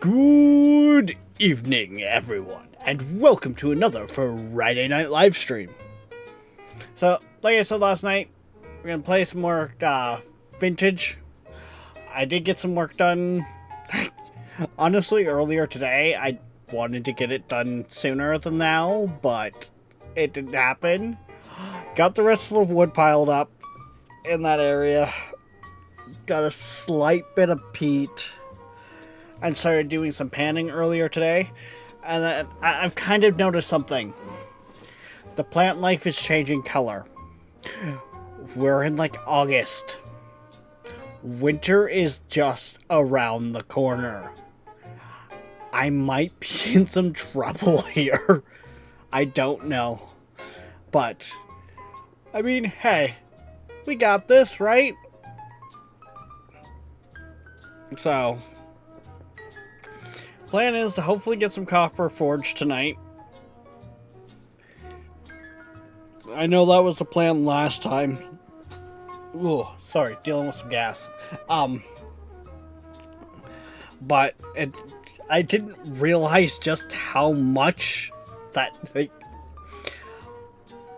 Good evening, everyone, and welcome to another Friday night live stream. So, like I said last night, we're gonna play some more vintage. I did get some work done. Honestly, earlier today, I wanted to get it done sooner than now, but it didn't happen. Got the rest of the wood piled up in that area. Got a slight bit of peat. And started doing some panning earlier today. And then I've kind of noticed something. The plant life is changing color. We're in like August. Winter is just around the corner. I might be in some trouble here. I don't know. But, I mean, hey, we got this, right? So, plan is to hopefully get some copper forged tonight. I know that was the plan last time. Ooh, sorry, dealing with some gas. But I didn't realize just how much that...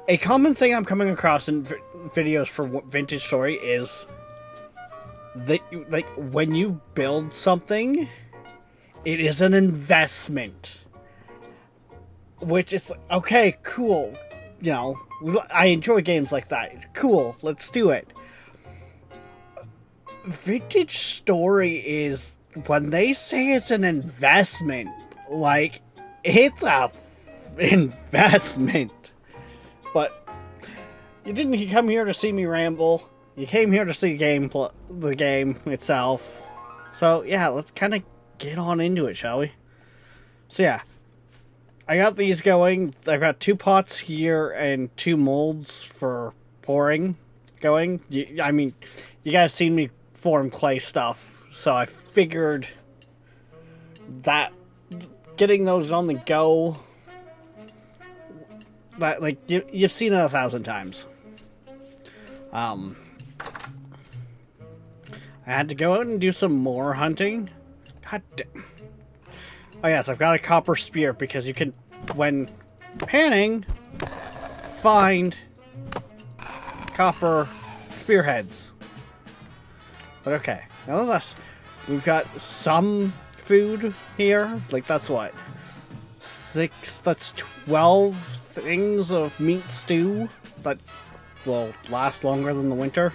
A common thing I'm coming across in videos for Vintage Story is that, like, when you build something, it is an investment. Which is, okay, cool. You know, I enjoy games like that. Cool, let's do it. Vintage Story is, when they say it's an investment, like, it's a investment. But you didn't come here to see me ramble. You came here to see the game itself. So, yeah, let's kind of get on into it, shall we? So, yeah. I got these going. I've got 2 pots here and 2 molds for pouring going. I mean, you guys seen me form clay stuff, so I figured that getting those on the go, that, like, you've seen it 1,000 times. I had to go out and do some more hunting. God damn. Oh yes, I've got a copper spear because you can, when panning, find copper spearheads. But okay, nonetheless, we've got some food here. Like, that's what? 6, that's 12 things of meat stew that will last longer than the winter.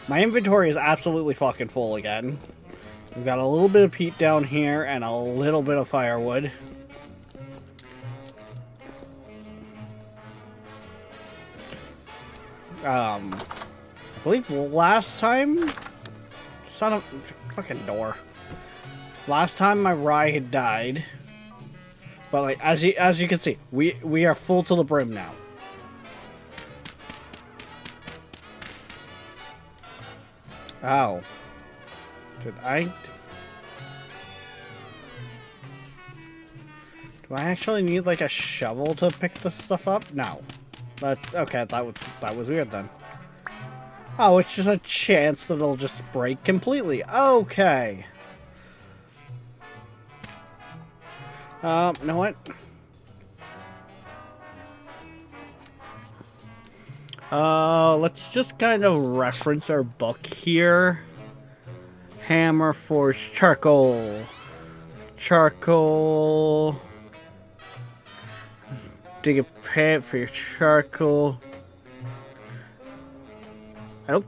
My inventory is absolutely fucking full again. We've got a little bit of peat down here and a little bit of firewood. I believe last time... Son of... fucking door. Last time my rye had died. But, like, as you can see, we are full to the brim now. Oh. Do I actually need, like, a shovel to pick this stuff up? No. Okay, that was weird then. Oh, it's just a chance that it'll just break completely. Okay. You know what? Let's just kind of reference our book here. Hammer forged charcoal. Charcoal. Dig a pit for your charcoal. I don't...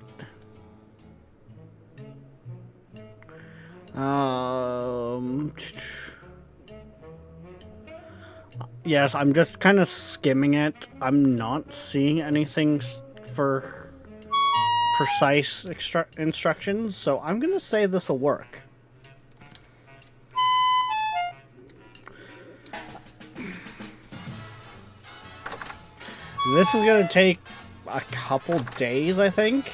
Yes, I'm just kind of skimming it. I'm not seeing anything for precise instructions, so I'm gonna say this will work. This is gonna take a couple days, I think.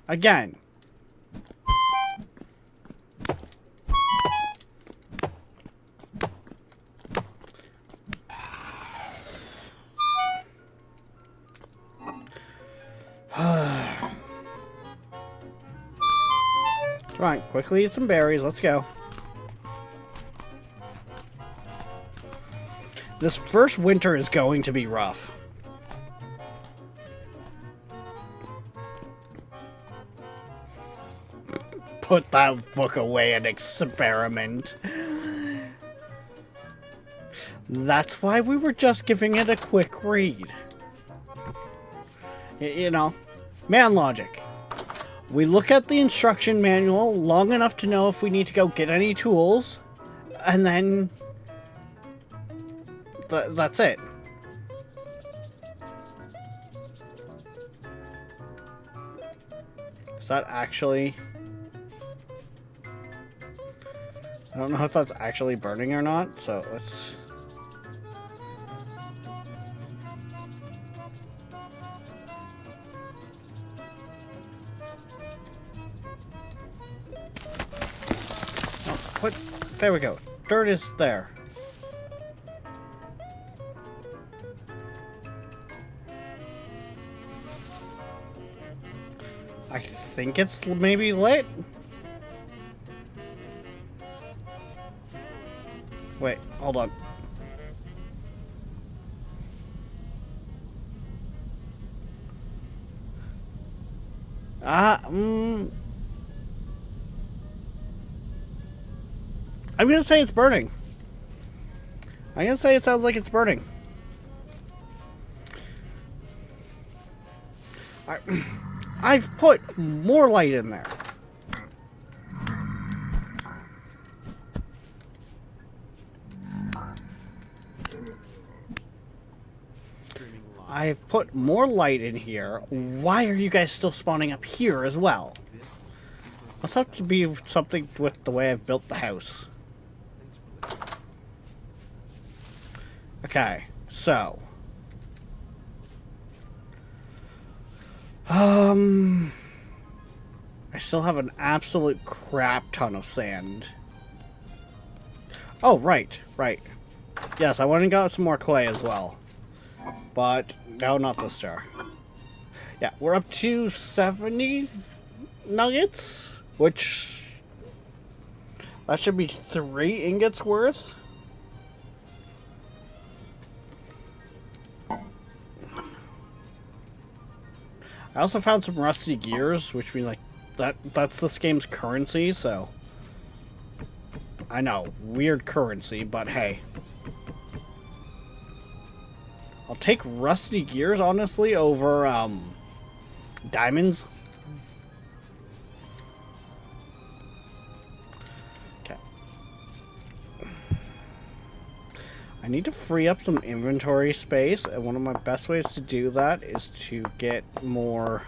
Again. Come on, quickly eat some berries. Let's go. This first winter is going to be rough. Put that book away and experiment. That's why we were just giving it a quick read. You know, man logic. We look at the instruction manual long enough to know if we need to go get any tools, and then that's it. Is that actually... I don't know if that's actually burning or not, so let's... Oh, there we go. Dirt is there. I think it's maybe lit. Wait, hold on. I'm gonna say it's burning. I'm gonna say it sounds like it's burning. I've put more light in there. I've put more light in here. Why are you guys still spawning up here as well? Must have to be something with the way I've built the house. Okay, so... I still have an absolute crap ton of sand. Oh, right. Yes, I went and got some more clay as well. But, no, not this jar. Yeah, we're up to 70 nuggets, which... that should be 3 ingots worth. I also found some rusty gears, which means, like, that's this game's currency, so... I know, weird currency, but hey. I'll take rusty gears, honestly, over, diamonds. Okay. I need to free up some inventory space, and one of my best ways to do that is to get more...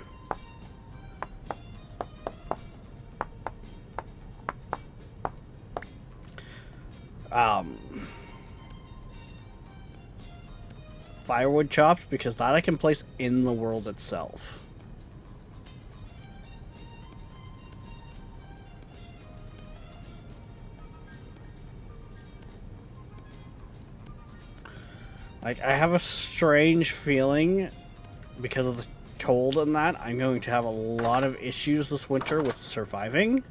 firewood chops, because that I can place in the world itself. Like, I have a strange feeling, because of the cold and that, I'm going to have a lot of issues this winter with surviving.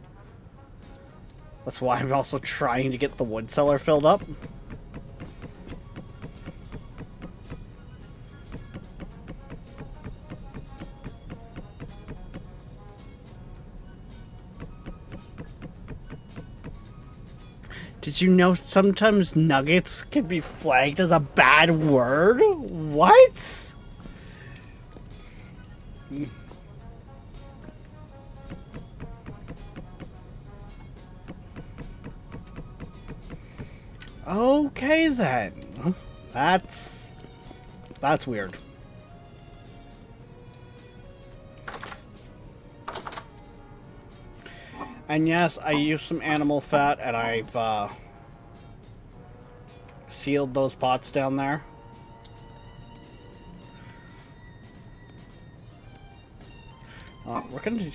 That's why I'm also trying to get the wood cellar filled up. Did you know sometimes nuggets can be flagged as a bad word? What? Okay then. That's weird. And yes, I used some animal fat, and I've sealed those pots down there. We're gonna do...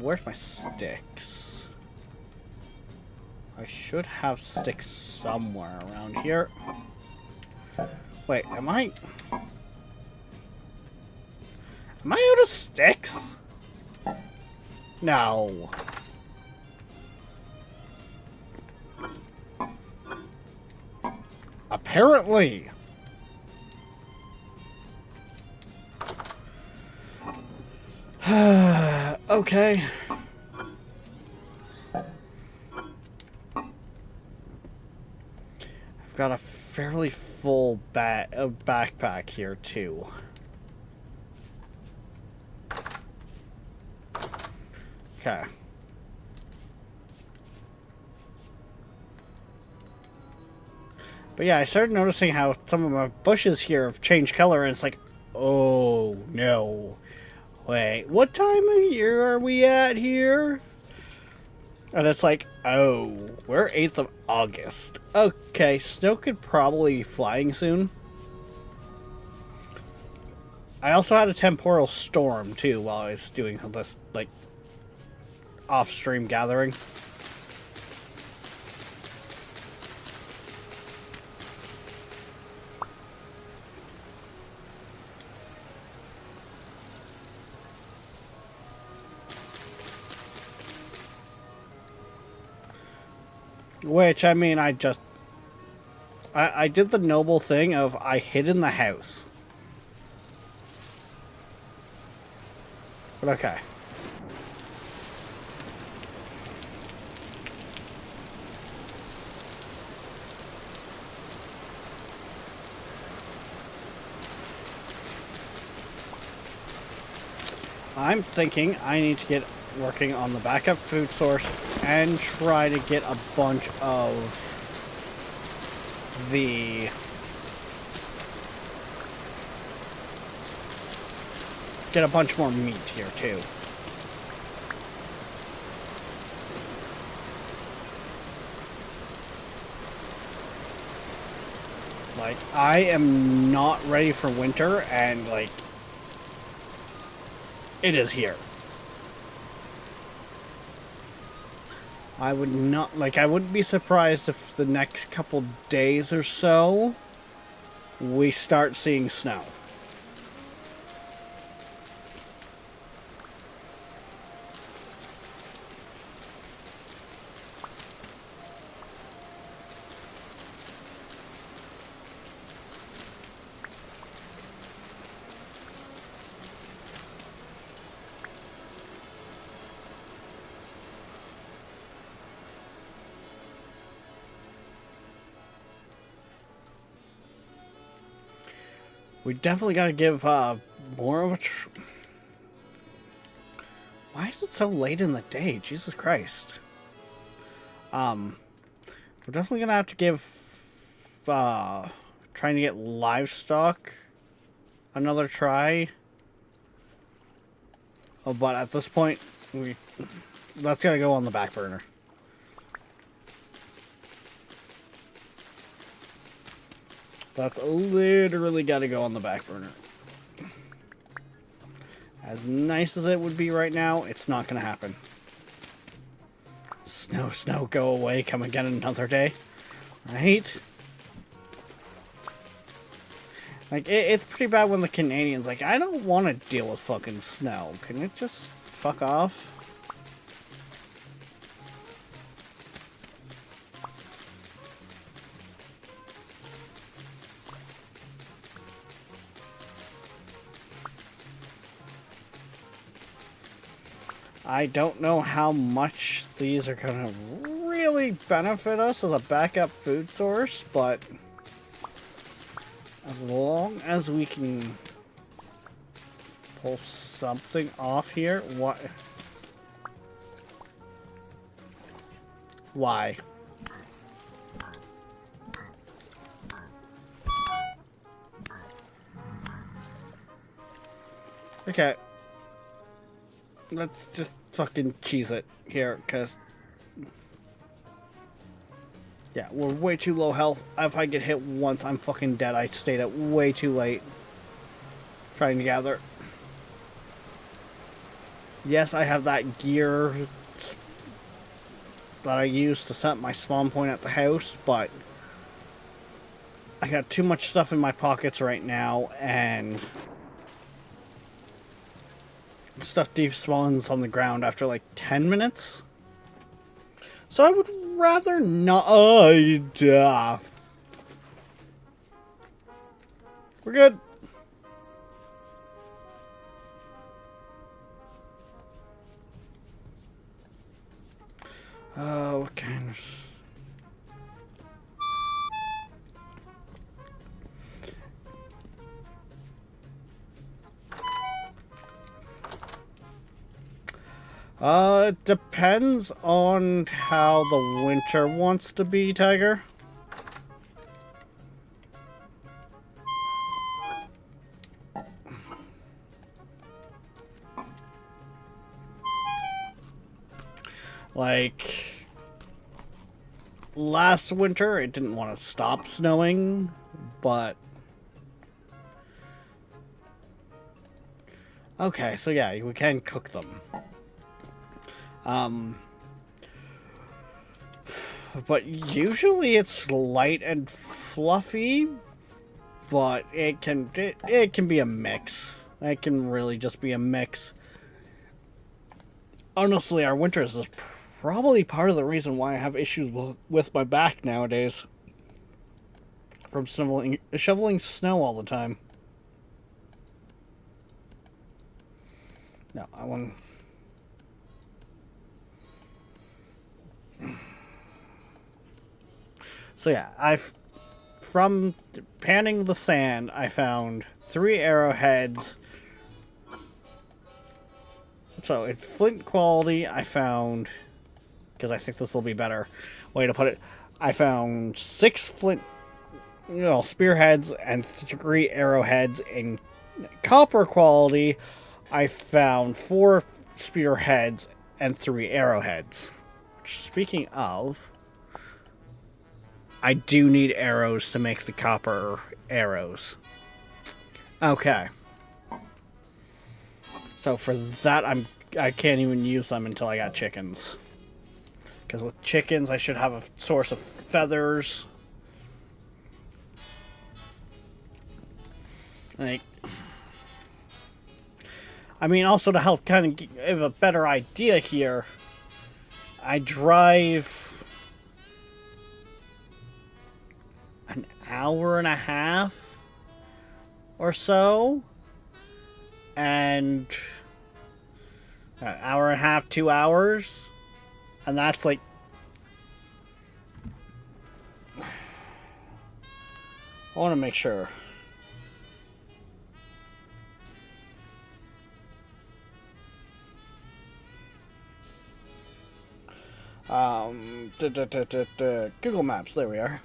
where's my sticks? I should have sticks somewhere around here. Wait, am I out of sticks? No. Apparently. Okay. I've got a fairly full backpack here too. Okay. But yeah, I started noticing how some of my bushes here have changed color, and it's like, oh no. Wait, what time of year are we at here? And it's like, oh, we're 8th of August. Okay, snow could probably be flying soon. I also had a temporal storm, too, while I was doing this, like, off-stream gathering. Which, I mean, I did the noble thing of I hid in the house. But okay. I'm thinking I need to get working on the backup food source and try to get a bunch of the more meat here too. Like, I am not ready for winter, and like, it is here. I would not, like, I wouldn't be surprised if the next couple days or so we start seeing snow. We definitely gotta give more of a Why is it so late in the day? Jesus Christ. We're definitely gonna have to give trying to get livestock another try. Oh, but at this point, that's gotta go on the back burner. That's literally got to go on the back burner. As nice as it would be right now, it's not going to happen. Snow, snow, go away. Come again another day. Right? Like, it's pretty bad when the Canadians, like, I don't want to deal with fucking snow. Can it just fuck off? I don't know how much these are going to really benefit us as a backup food source, but as long as we can pull something off here, what? Why? Okay. Let's just fucking cheese it here, because yeah, we're way too low health. If I get hit once, I'm fucking dead. I stayed up way too late trying to gather. Yes, I have that gear that I use to set my spawn point at the house, but I got too much stuff in my pockets right now, and stuff despawns on the ground after like 10 minutes. So I would rather not. We're good. What kind of... It depends on how the winter wants to be, Tiger. Like, last winter, it didn't want to stop snowing, but... Okay, so yeah, we can cook them. But usually it's light and fluffy, but it can be a mix. It can really just be a mix. Honestly, our winters is probably part of the reason why I have issues with my back nowadays. From shoveling snow all the time. No, I want... So yeah, from panning the sand, I found 3 arrowheads. So in flint quality, I found, because I think this will be better way to put it, I found 6 flint, spearheads and 3 arrowheads. In copper quality, I found 4 spearheads and 3 arrowheads. Speaking of, I do need arrows to make the copper arrows. Okay. So for that, I can't even use them until I got chickens. Because with chickens, I should have a source of feathers. Like, I mean, also to help kind of give a better idea here, I drive an hour and a half or so, and an hour and a half, 2 hours, and that's like, I want to make sure. Google Maps, there we are.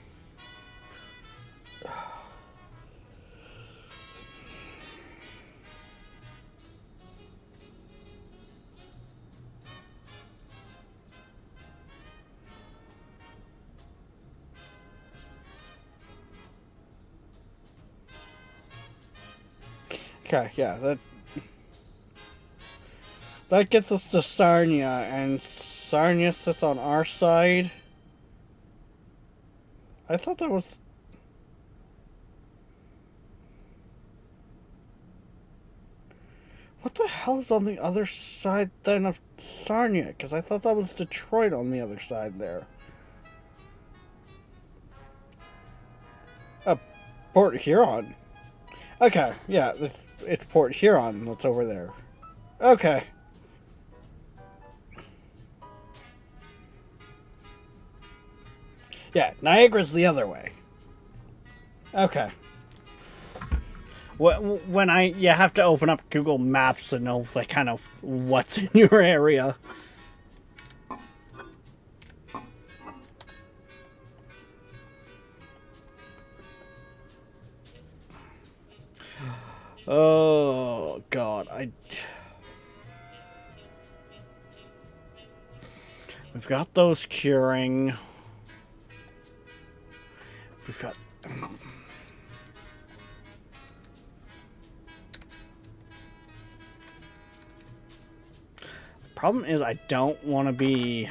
Okay, yeah, that gets us to Sarnia, and Sarnia sits on our side. I thought that was... What the hell is on the other side then of Sarnia? Because I thought that was Detroit on the other side there. Port Huron. Okay, yeah, it's Port Huron that's over there. Okay. Yeah, Niagara's the other way. Okay. When you have to open up Google Maps to know, like, kind of what's in your area. Oh, God, we've got those curing. We've got... The problem is I don't want to be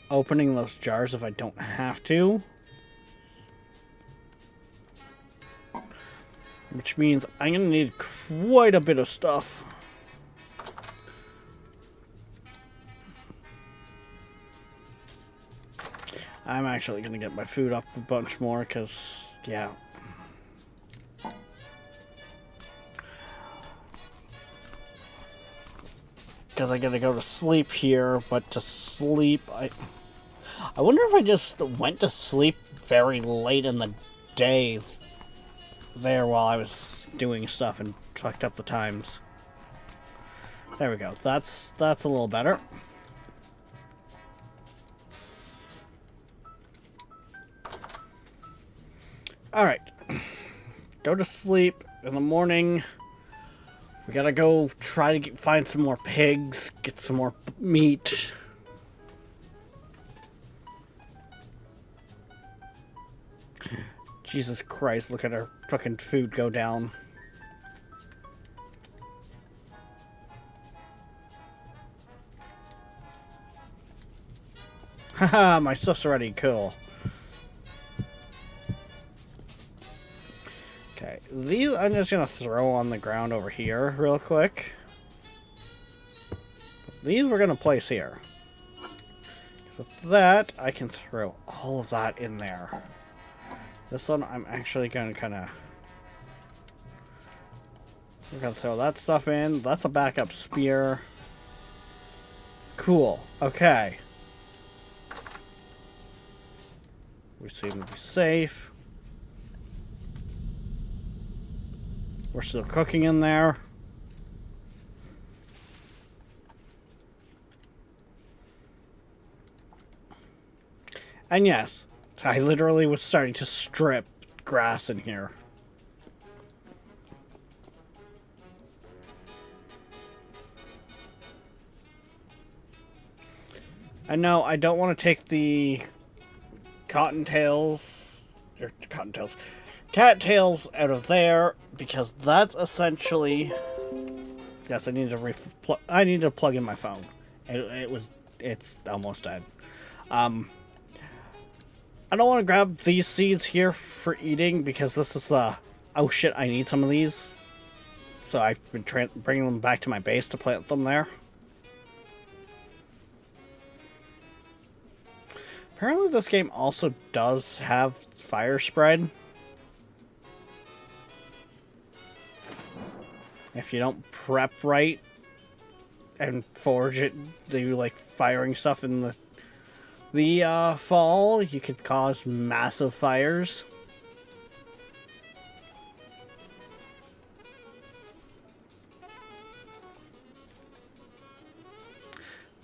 opening those jars if I don't have to. Which means I'm going to need quite a bit of stuff. I'm actually going to get my food up a bunch more because, yeah. Because I gotta go to sleep here, but to sleep, I wonder if I just went to sleep very late in the day there while I was doing stuff and fucked up the times. There we go. That's a little better. Alright. Go to sleep in the morning. We gotta go try to find some more pigs, get some more meat. Jesus Christ, look at our fucking food go down. Haha, my stuff's already cool. Okay, these I'm just gonna throw on the ground over here real quick. These we're gonna place here. So with that, I can throw all of that in there. This one I'm actually gonna kinda... We're gonna throw that stuff in. That's a backup spear. Cool. Okay. We seem to be safe. We're still cooking in there. And yes, I literally was starting to strip grass in here. And no, I don't want to take the cattails out of there because that's essentially. Yes, I need to plug in my phone. It's almost dead. I don't want to grab these seeds here for eating because this is the... Oh shit, I need some of these. So I've been bringing them back to my base to plant them there. Apparently this game also does have fire spread. If you don't prep right and forge it, do like firing stuff in the fall, you could cause massive fires.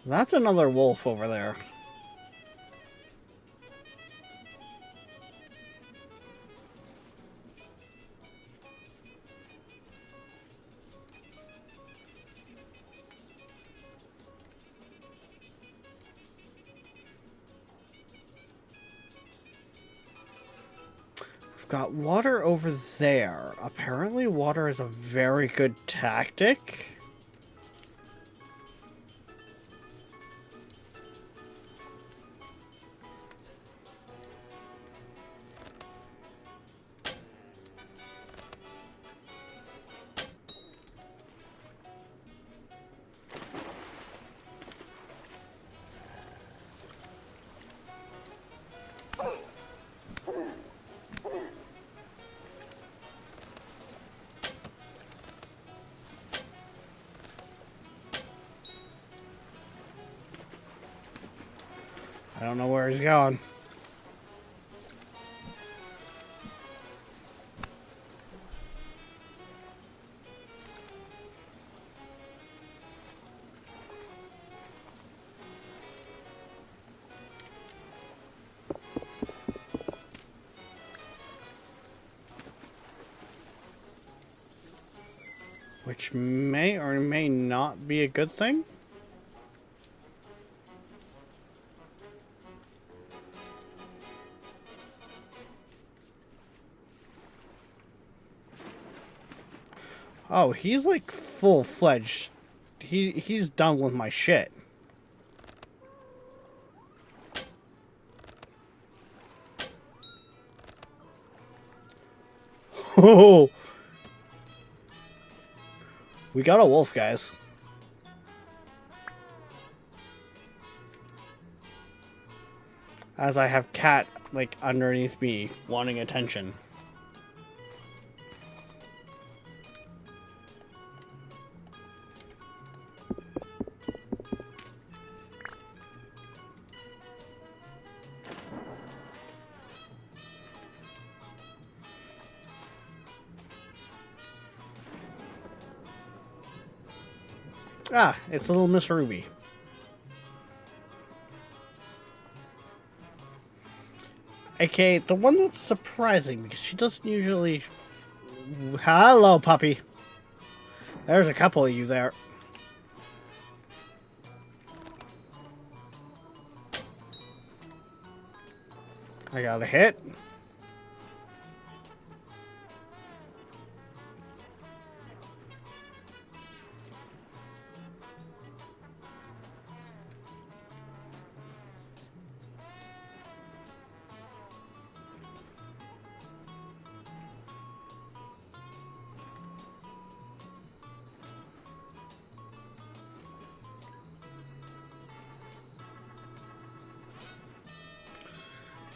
That's another wolf over there. Got water over there. Apparently water is a very good tactic. I don't know where he's going. Which may or may not be a good thing. Oh, he's like full-fledged. He's done with my shit. Oh, we got a wolf, guys. As I have cat, like, underneath me, wanting attention. Ah, it's little Miss Ruby. Okay, the one that's surprising because she doesn't usually... Hello, puppy. There's a couple of you there. I got a hit.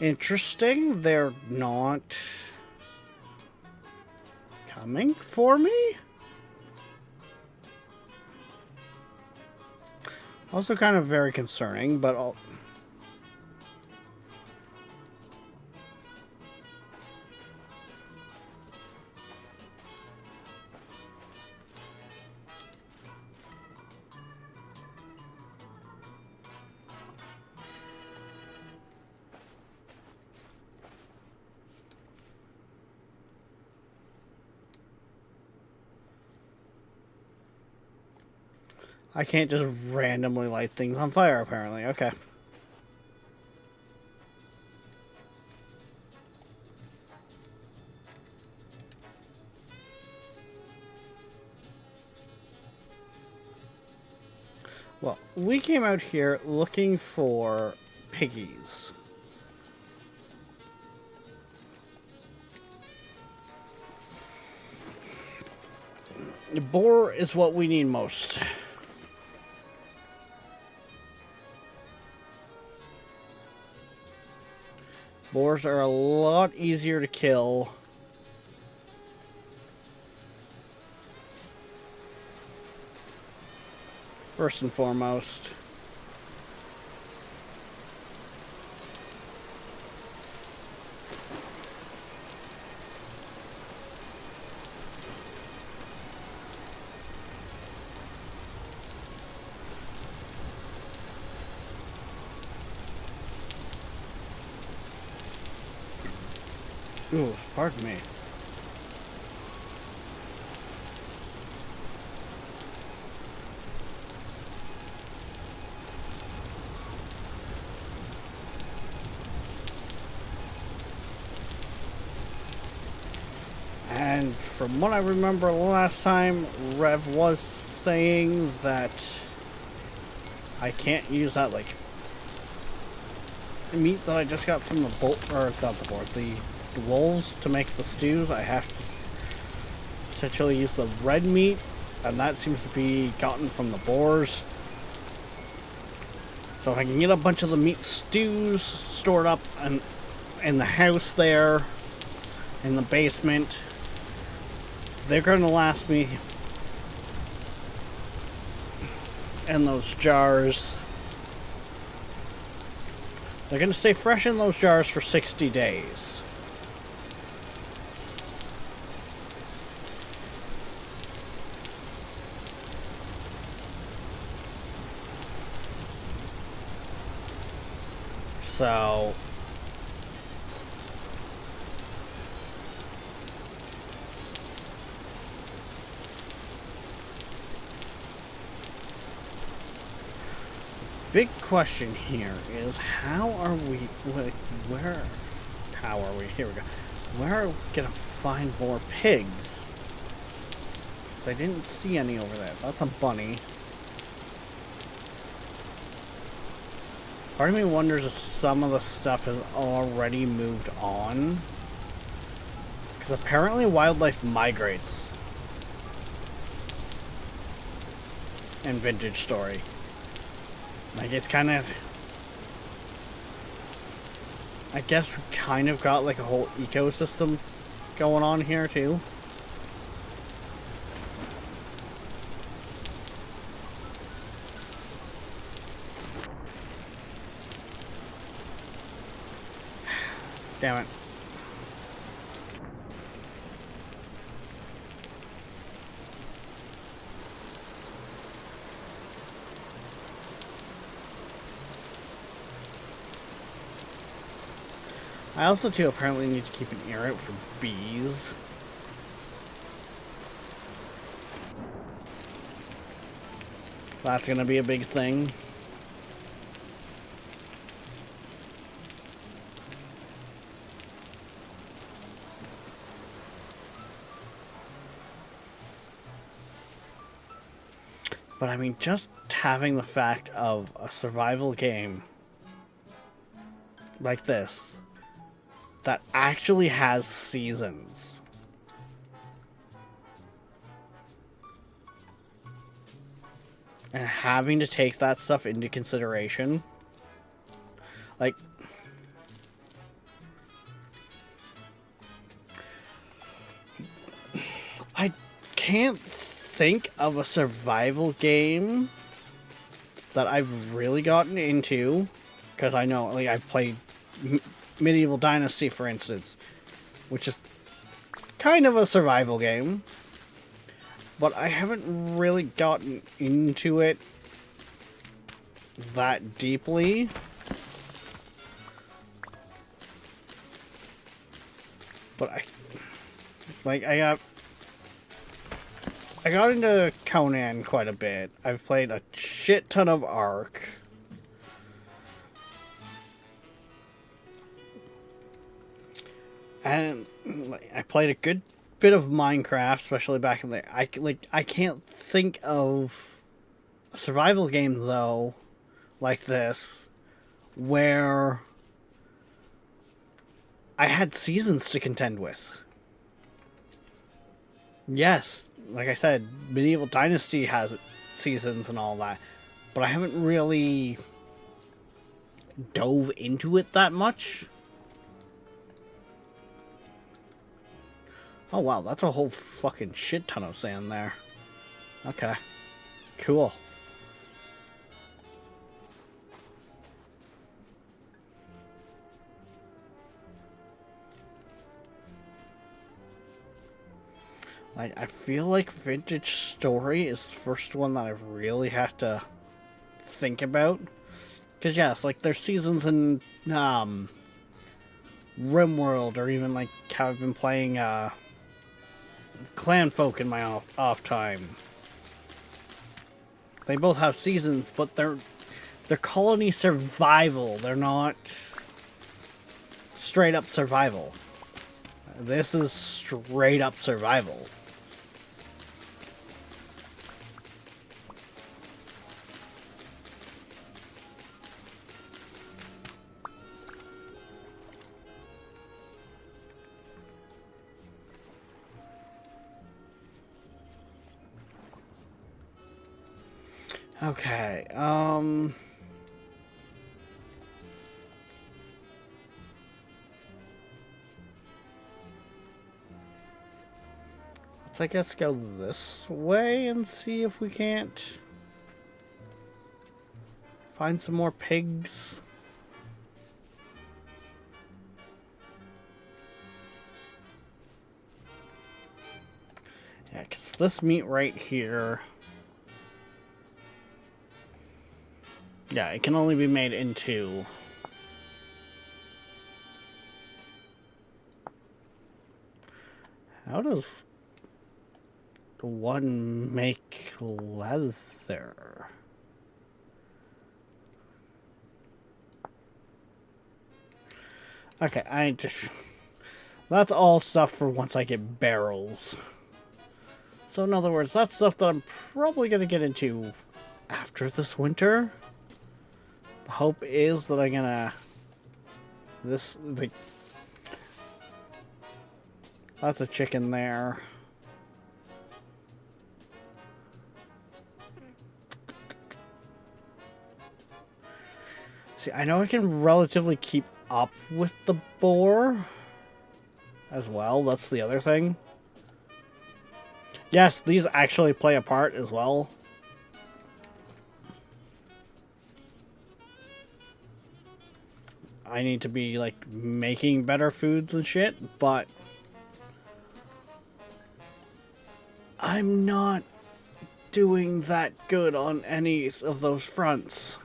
Interesting, they're not coming for me? Also kind of very concerning, but I'll... I can't just randomly light things on fire, apparently. Okay. Well, we came out here looking for piggies. The boar is what we need most. Boars are a lot easier to kill. First and foremost. Ooh, pardon me. And from what I remember last time, Rev was saying that I can't use that, like, meat that I just got from the the wolves to make the stews. I have to essentially use the red meat, and that seems to be gotten from the boars. So if I can get a bunch of the meat stews stored up in the house there, in the basement, they're going to last me in those jars. They're going to stay fresh in those jars for 60 days. So big question here is how are we, how are we, here we go, where are we gonna find more pigs? Because I didn't see any over there. That's a bunny. Part of me wonders if some of the stuff has already moved on. Because apparently wildlife migrates in Vintage Story. Like, it's kind of... I guess we kind of got like a whole ecosystem going on here too. Damn it. I also too apparently need to keep an ear out for bees. That's gonna be a big thing. But I mean, just having the fact of a survival game like this that actually has seasons. And having to take that stuff into consideration. Like, I can't think of a survival game that I've really gotten into, because I know, like, I've played Medieval Dynasty, for instance, which is kind of a survival game, but I haven't really gotten into it that deeply. But I got into Conan quite a bit. I've played a shit ton of Ark. And I played a good bit of Minecraft, especially back in the I can't think of a survival game though like this where I had seasons to contend with. Yes, like I said, Medieval Dynasty has seasons and all that, but I haven't really dove into it that much. Oh wow, that's a whole fucking shit ton of sand there. Okay. Cool. Like, I feel like Vintage Story is the first one that I really have to think about. Because yes, like there's seasons in RimWorld, or even like how I've been playing Clan Folk in my off time. They both have seasons, but they're colony survival. They're not straight up survival. This is straight up survival. Okay, let's, I guess, go this way and see if we can't find some more pigs. Yeah, because this meat right here, yeah, it can only be made into how does the one make leather? Okay, that's all stuff for once I get barrels. So in other words, that's stuff that I'm probably going to get into after this winter. The hope is that I'm gonna that's a chicken there. See, I know I can relatively keep up with the boar as well. That's the other thing. Yes, these actually play a part as well. I need to be, like, making better foods and shit, but I'm not doing that good on any of those fronts.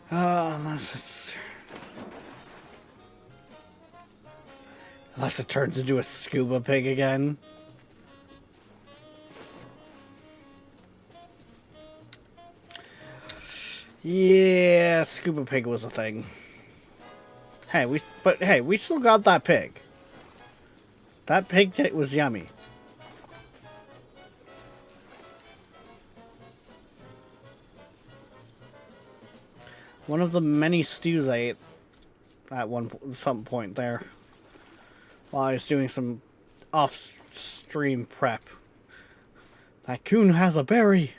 Unless it turns into a scuba pig again. Yeah, scuba pig was a thing. Hey, we still got that pig. That pig was yummy. One of the many stews I ate at some point there while I was doing some off-stream prep. That coon has a berry.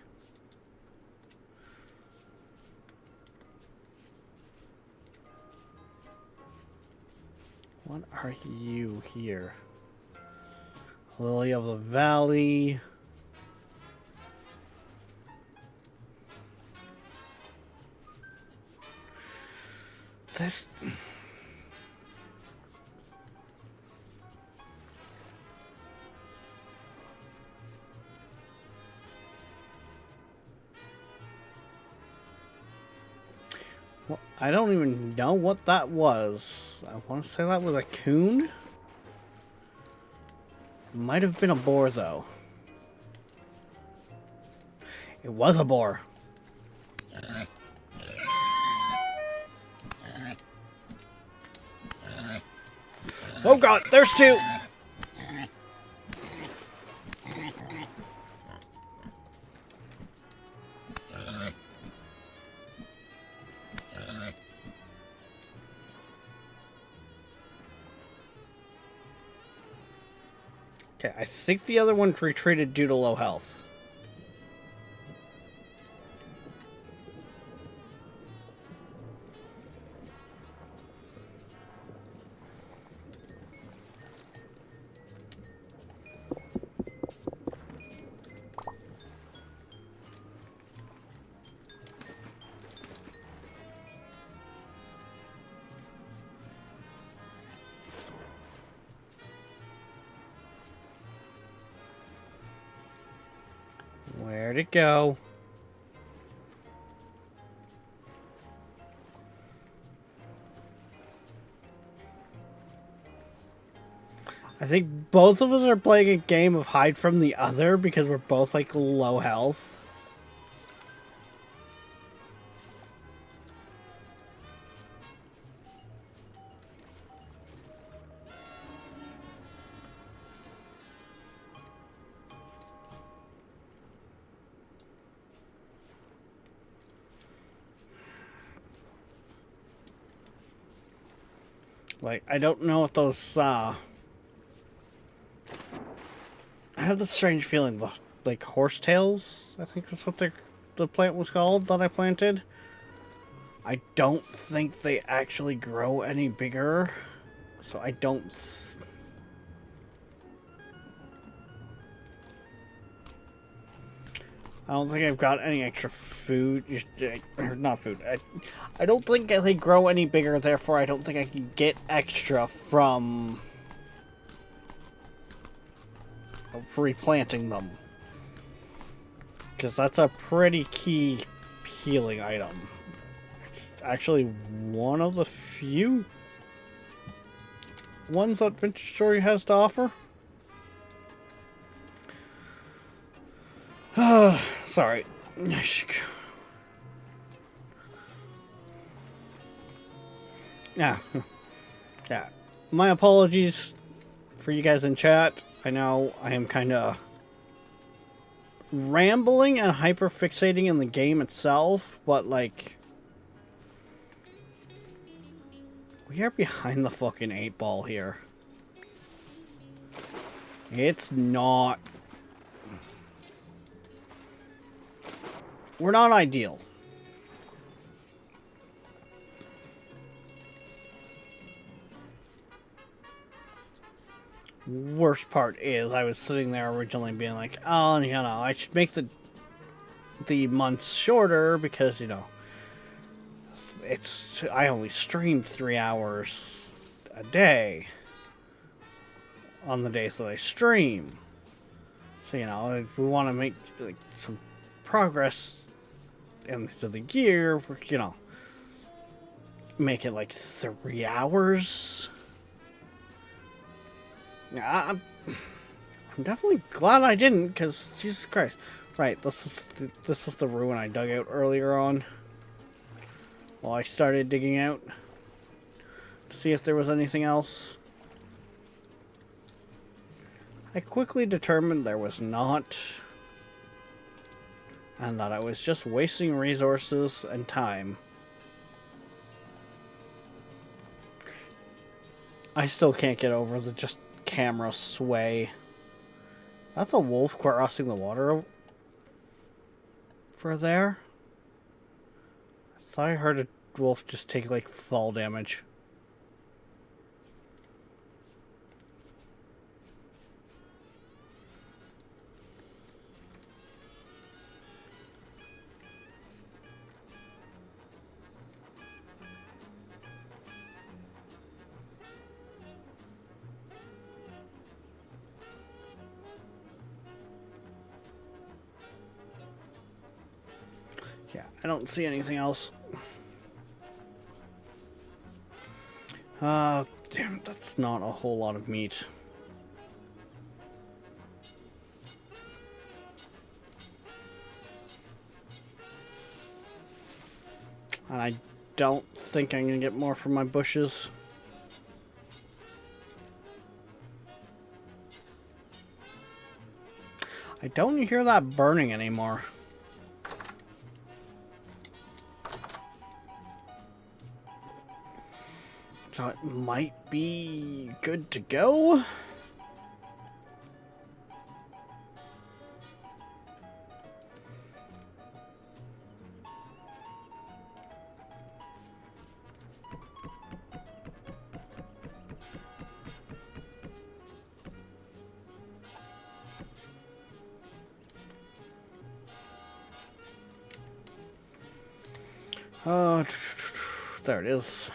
What are you here? Lily of the Valley. This... Well, I don't even know what that was. I want to say that was a coon. Might have been a boar, though. It was a boar. Oh god, there's two! Okay, I think the other one retreated due to low health. Where'd it go? I think both of us are playing a game of hide from the other because we're both like low health. Like, I don't know if those, I have this strange feeling, like, horsetails, I think is what the plant was called that I planted. I don't think they actually grow any bigger, so I don't... I don't think I've got any extra food, or not food, I don't think they grow any bigger, therefore I don't think I can get extra from replanting them. Because that's a pretty key healing item. It's actually one of the few ones that Vintage Story has to offer. Sorry. Yeah. Yeah. My apologies for you guys in chat. I know I am kind of rambling and hyper-fixating in the game itself, but, like, we are behind the fucking 8-ball here. It's not... we're not ideal. Worst part is I was sitting there originally being like, oh, you know, I should make the months shorter because, you know, I only stream 3 hours a day on the days that I stream. So, you know, if we want to make like some progress into the year, you know, make it like 3 hours. Yeah, I'm definitely glad I didn't, because Jesus Christ. Right, this was the ruin I dug out earlier on. While I started digging out to see if there was anything else. I quickly determined there was not, and that I was just wasting resources and time. I still can't get over the just camera sway. That's a wolf crossing the water for there. I thought I heard a wolf just take like fall damage. Yeah, I don't see anything else. Damn, that's not a whole lot of meat. And I don't think I'm gonna get more from my bushes. I don't hear that burning anymore. So it might be good to go. There it is.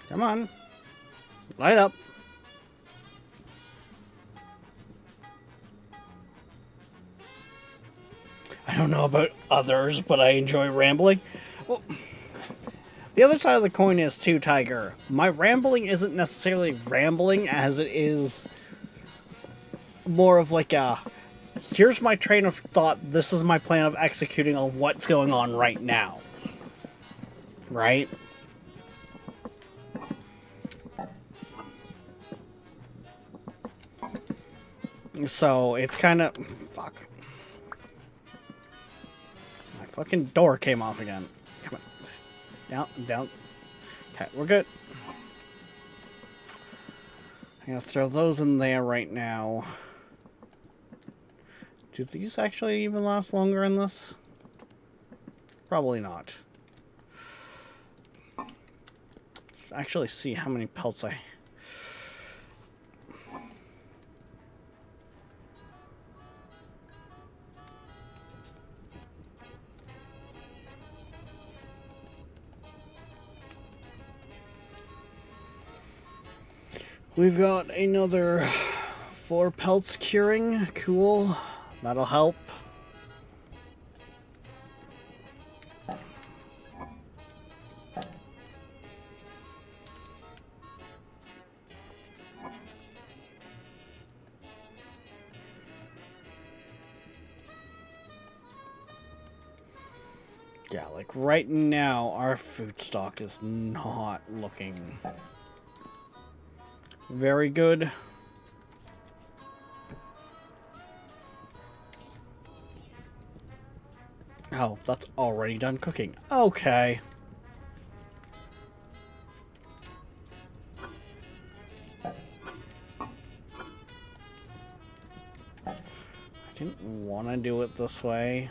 Come on. Light up. I don't know about others, but I enjoy rambling. Well, the other side of the coin is too, Tiger. My rambling isn't necessarily rambling as it is more of like a, here's my train of thought, this is my plan of executing on what's going on right now. Right? So, it's kind of... Fuck. My fucking door came off again. Come on. Down, down. Okay, we're good. I'm gonna throw those in there right now. Do these actually even last longer in this? Probably not. Actually see how many pelts I... We've got another 4 pelts curing. Cool. That'll help. Yeah, like right now, our food stock is not looking very good. Oh, that's already done cooking. Okay. I didn't want to do it this way.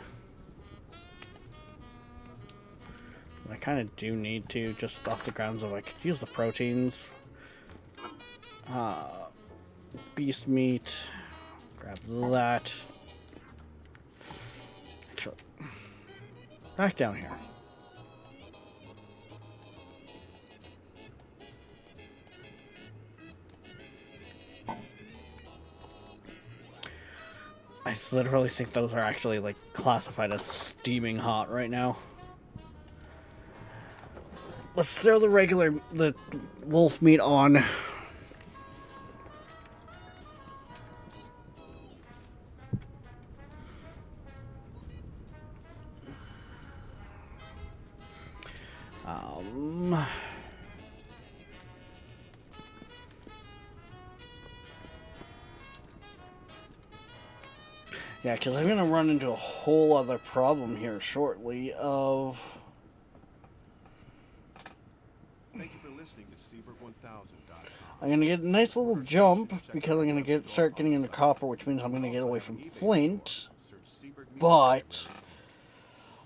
But I kind of do need to, just off the grounds of I could use the proteins. Beast meat. Grab that. Actually, back down here. I literally think those are actually like classified as steaming hot right now. Let's throw the wolf meat on. Yeah, because I'm going to run into a whole other problem here shortly of... Thank you for listening to Seabird1000.com. I'm going to get a nice little jump because I'm going to start getting into copper, which means I'm going to get away from flint. But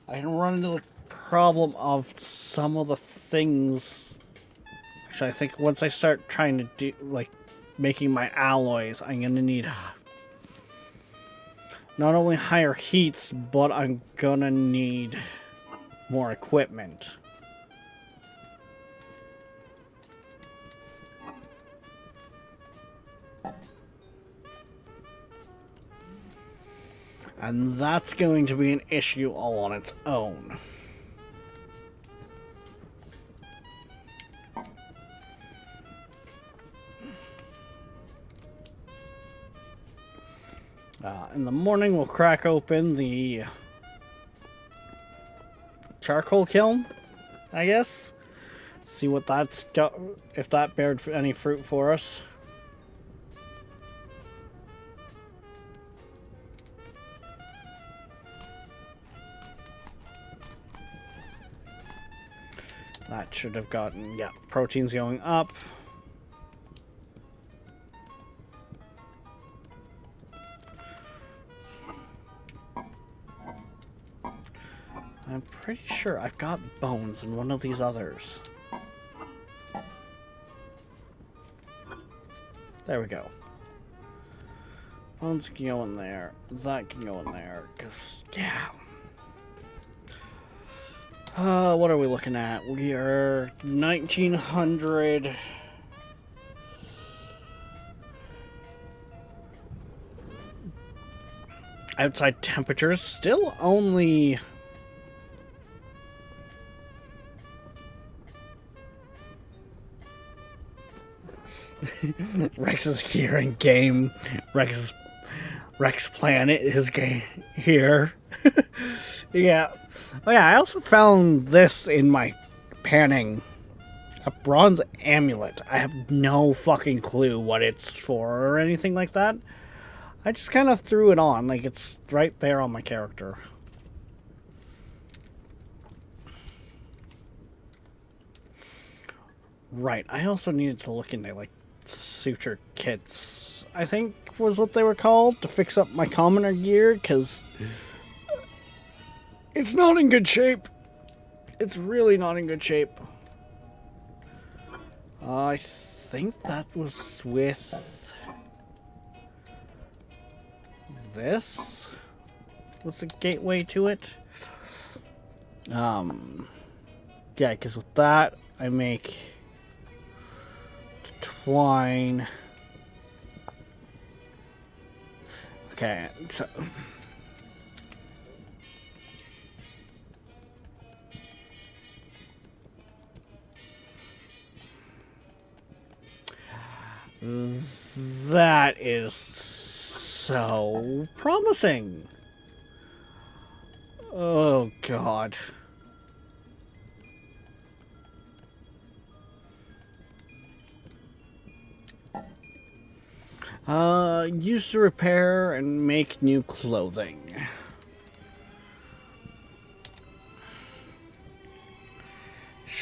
I can run into the problem of some of the things... Actually, I think once I start trying to do, like, making my alloys, I'm going to need... not only higher heats, but I'm gonna need more equipment. And that's going to be an issue all on its own. In the morning, we'll crack open the charcoal kiln, I guess. See what that's if that bared any fruit for us. That should have gotten, yeah, proteins going up. I'm pretty sure I've got bones in one of these others. There we go. Bones can go in there. That can go in there. Because, yeah. What are we looking at? We are 1900. Outside temperatures. Still only... Rex is here in game. Rex Planet is here. Yeah. Oh yeah, I also found this in my panning. A bronze amulet. I have no fucking clue what it's for or anything like that. I just kind of threw it on, like it's right there on my character. Right, I also needed to look into, like, suture kits, I think was what they were called, to fix up my commoner gear, because it's not in good shape. It's really not in good shape. I think that was with this. What's the gateway to it? Yeah, because with that, I make twine. Okay, so... that is so promising. Oh, God. Used to repair and make new clothing.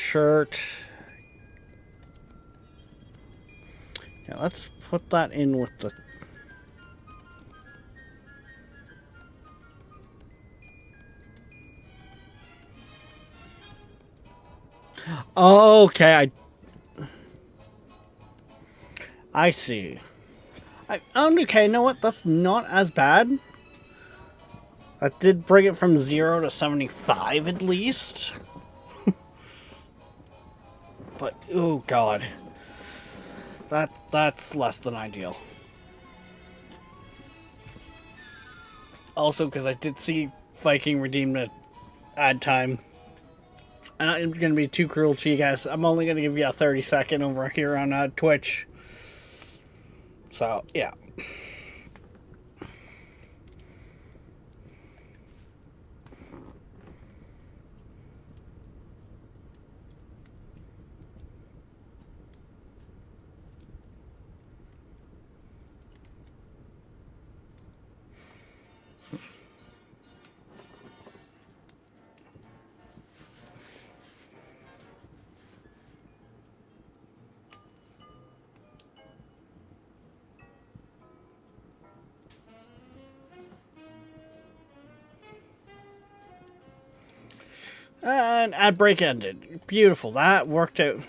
shirt. Yeah, let's put that in with the... Okay, I see. Okay, you know what? That's not as bad. That did bring it from 0 to 75 at least. But, oh god. That's less than ideal. Also, because I did see Viking redeemed an ad time. And I'm going to be too cruel to you guys. I'm only going to give you a 30-second over here on Twitch. So, yeah. And ad break ended. Beautiful. That worked out.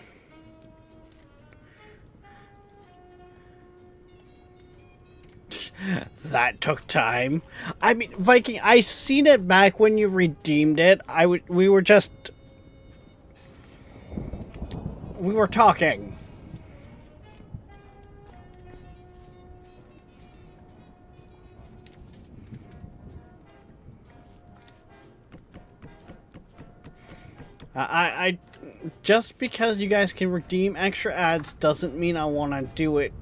That took time. I mean, Viking, I seen it back when you redeemed it. We were talking. I just because you guys can redeem extra ads doesn't mean I want to do it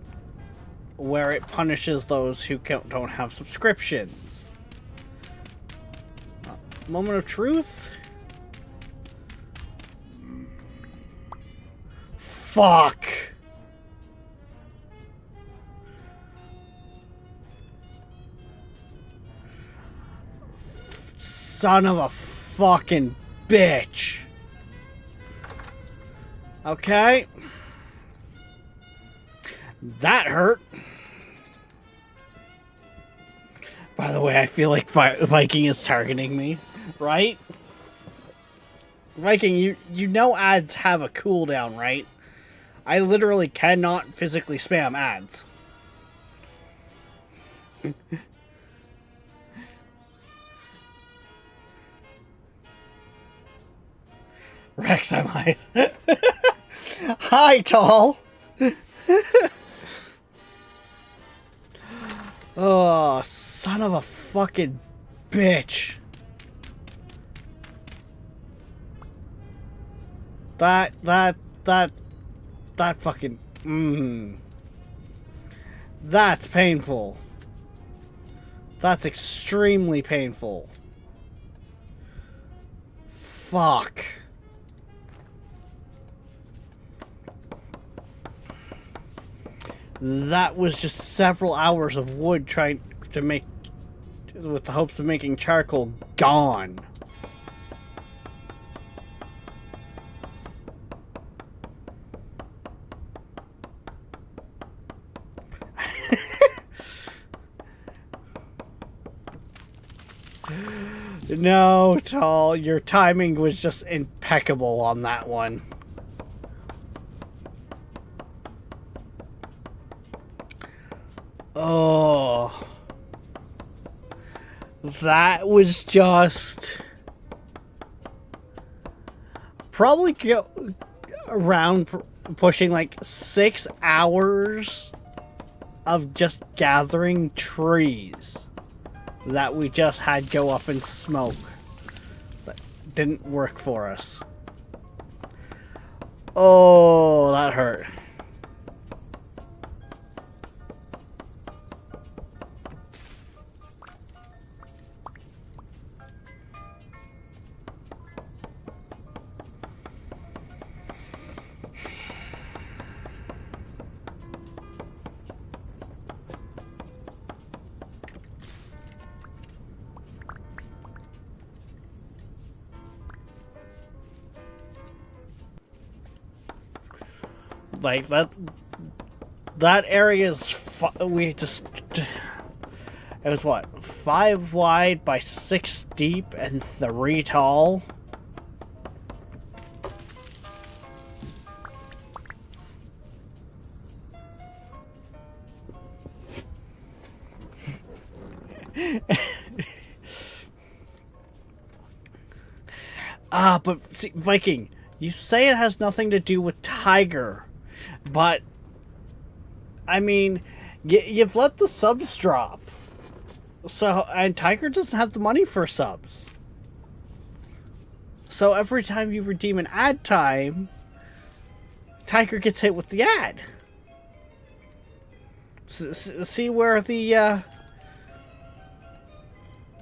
where it punishes those who don't have subscriptions. Moment of truth? Fuck! Son of a fucking bitch! Okay. That hurt. By the way, I feel like Viking is targeting me, right? Viking, you know ads have a cooldown, right? I literally cannot physically spam ads. Rex, I'm eyes. Hi, Tall. Oh, son of a fucking bitch. That fucking, That's painful. That's extremely painful. Fuck. That was just several hours of wood trying to make, with the hopes of making charcoal, gone. No, Tall, your timing was just impeccable on that one. Oh. That was just... probably go around pushing like 6 hours of just gathering trees that we just had go up in smoke. That didn't work for us. Oh, that hurt. Like that area is we just it was what, 5 wide by 6 deep and 3 tall. But see, Viking, you say it has nothing to do with Tiger, but I mean, you've let the subs drop. So, and Tiger doesn't have the money for subs. So every time you redeem an ad time, Tiger gets hit with the ad. See where the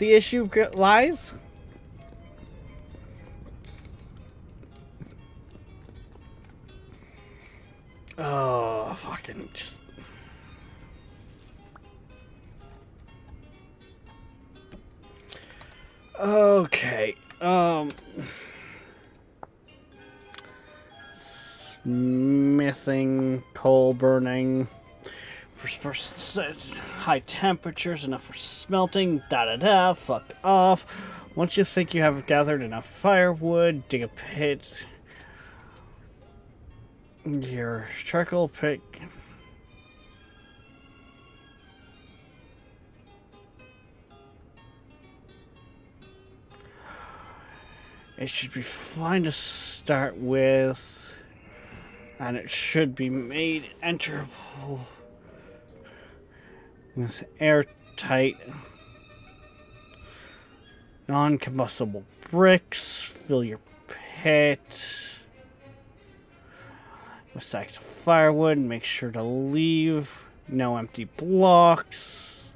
issue lies? Oh, fucking just... Okay, smithing, coal burning, for high temperatures, enough for smelting, da-da-da, fuck off. Once you think you have gathered enough firewood, dig a pit. Your charcoal pick... It should be fine to start with, and it should be made enterable with airtight, non-combustible bricks. Fill your pit with sacks of firewood. Make sure to leave no empty blocks.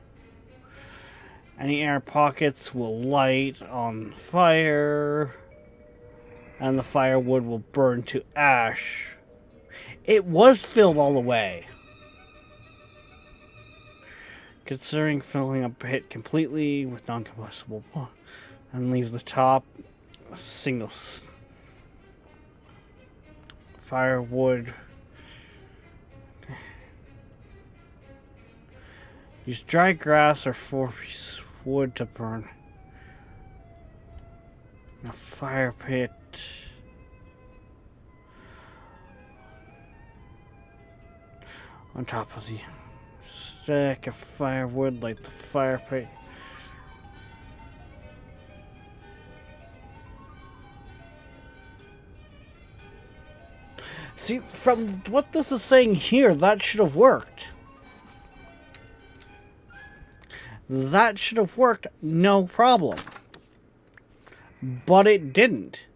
Any air pockets will light on fire, and the firewood will burn to ash. It was filled all the way. Considering filling a pit completely with non-combustible and leave the top single firewood. Use dry grass or 4-piece wood to burn a fire pit. On top of the stack of firewood, light the fire pit. See, from what this is saying here, that should have worked. That should have worked, no problem. But it didn't.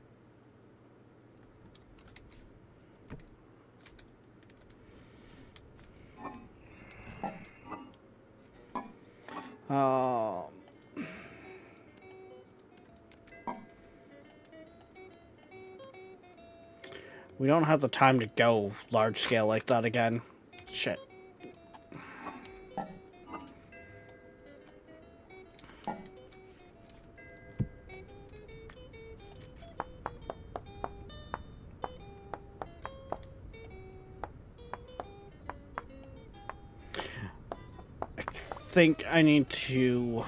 We don't have the time to go large scale like that again. Shit. I think I need to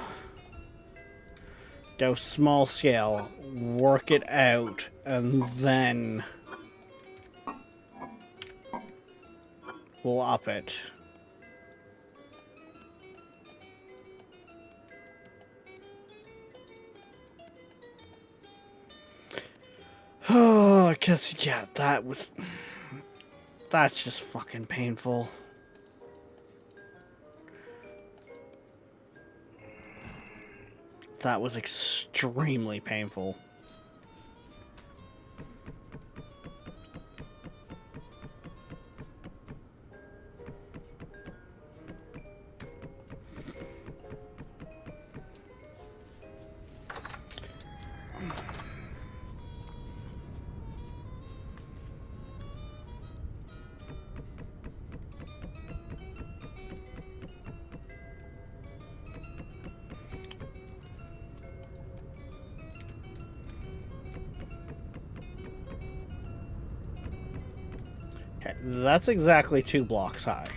go small scale, work it out, and then we'll up it. Oh, because, yeah, that's just fucking painful. That was extremely painful. That's exactly 2 blocks high.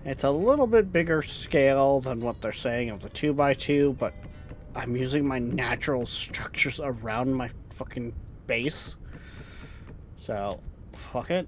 It's a little bit bigger scale than what they're saying of the 2x2, but I'm using my natural structures around my fucking base. So, fuck it.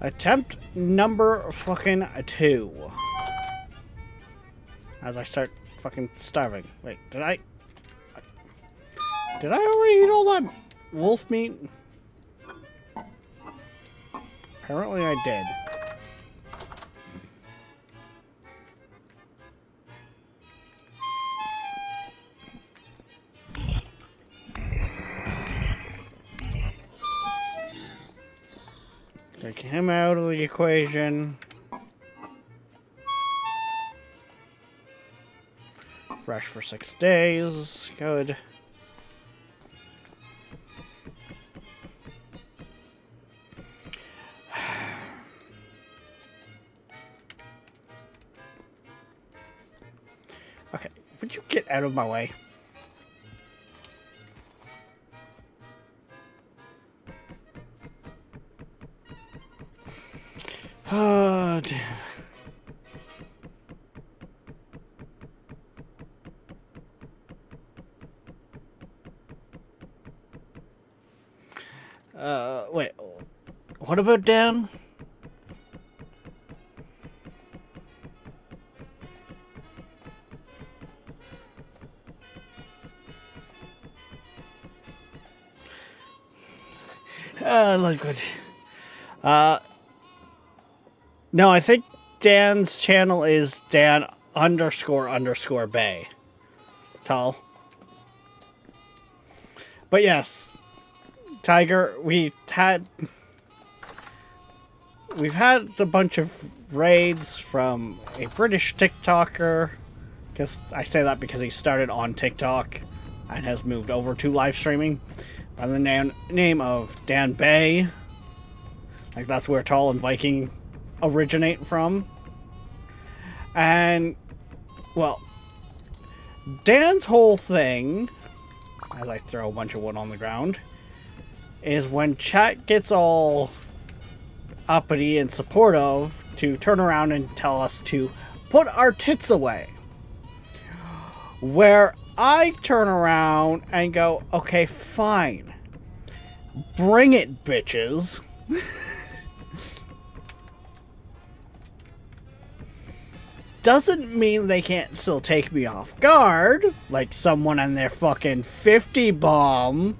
Attempt number fucking 2. As I start fucking starving. Wait, did I already eat all that wolf meat? Apparently I did. Take him out of the equation. Fresh for 6 days. Good. Okay, would you get out of my way? Oh, dear. Wait. What about Dan? Not good. No, I think Dan's channel is Dan __ Bay. Tall. But yes, Tiger, we've had a bunch of raids from a British TikToker. Because I say that because he started on TikTok and has moved over to live streaming by the name of Dan Bay. Like, that's where Tall and Viking originate from. And, well, Dan's whole thing, as I throw a bunch of wood on the ground, is when chat gets all uppity and supportive to turn around and tell us to put our tits away. Where I turn around and go, okay, fine. Bring it, bitches. Doesn't mean they can't still take me off guard, like someone in their fucking 50 bomb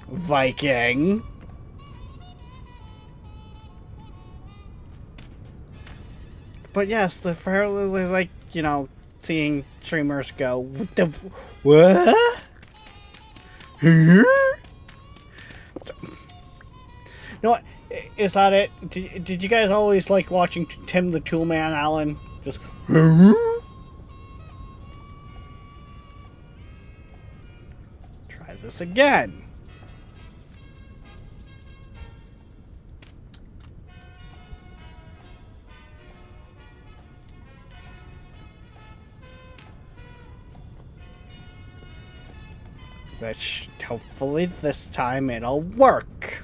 Viking. But yes, the fairly, like, you know, seeing streamers go, what the, what? You know what? Is that it? Did you guys always like watching Tim the Toolman Allen? Just... Try this again. Which, hopefully this time it'll work.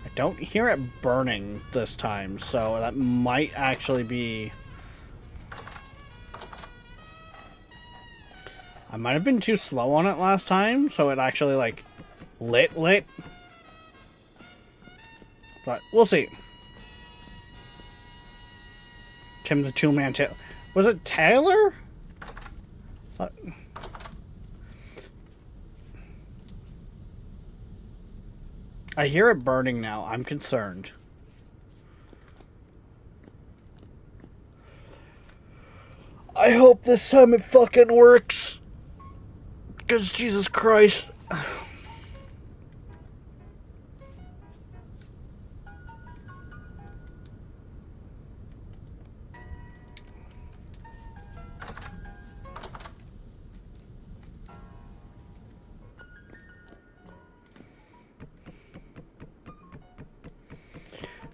I don't hear it burning this time, so that might actually be... I might have been too slow on it last time, so it actually, like, lit. But we'll see. Tim the Toolman Taylor. Was it Taylor? I hear it burning now. I'm concerned. I hope this time it fucking works. Because Jesus Christ.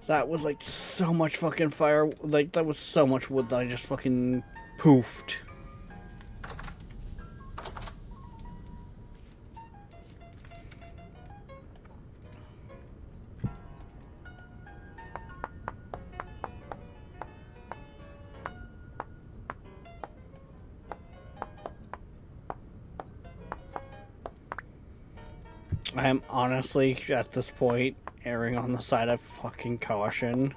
That was like so much fucking fire. Like, that was so much wood that I just fucking poofed. I am honestly, at this point, erring on the side of fucking caution.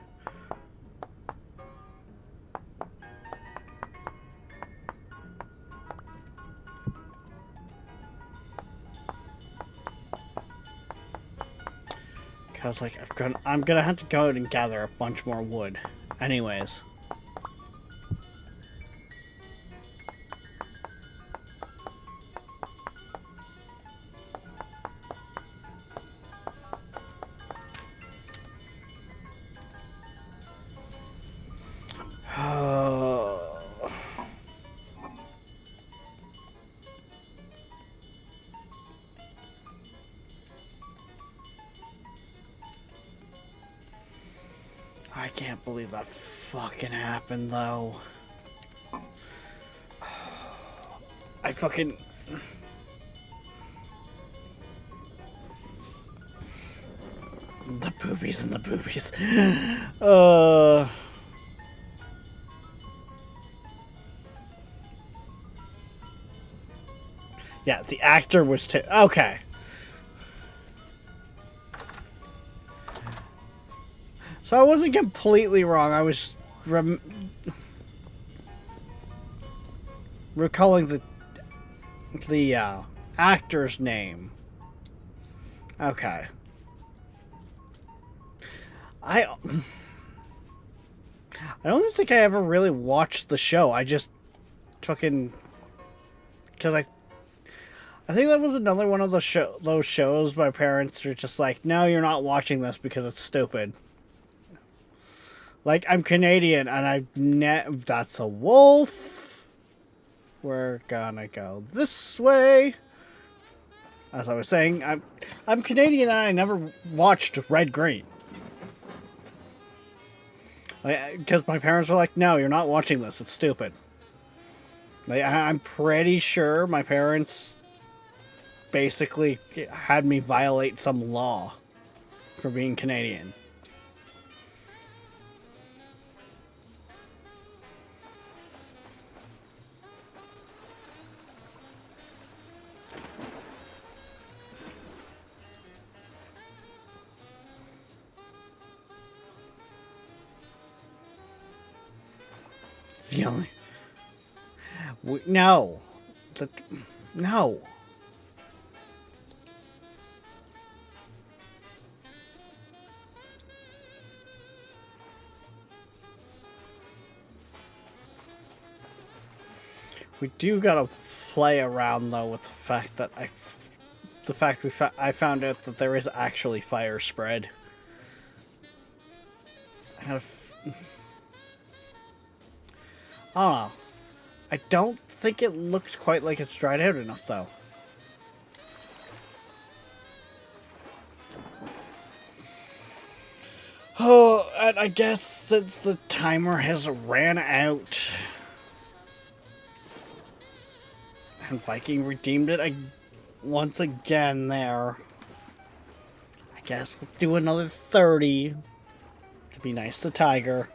Because, like, I'm gonna have to go out and gather a bunch more wood. Anyways. I can't believe that fucking happened, though. I fucking... The boobies and the boobies. Yeah, the actor was too... Okay. So I wasn't completely wrong. I was recalling the actor's name. Okay. I don't think I ever really watched the show. I just fucking... Because I think that was another one of those shows my parents were just like, no, you're not watching this because it's stupid. Like, I'm Canadian and that's a wolf. We're gonna go this way. As I was saying, I'm Canadian and I never watched Red Green. Because my parents were like, no, you're not watching this. It's stupid. Like, I'm pretty sure my parents basically had me violate some law for being Canadian. It's the only... No. No. We do gotta play around though with the fact that I found out that there is actually fire spread. I don't know. I don't think it looks quite like it's dried out enough though. Oh, and I guess since the timer has ran out and Viking redeemed it once again there, I guess we'll do another 30 to be nice to Tiger.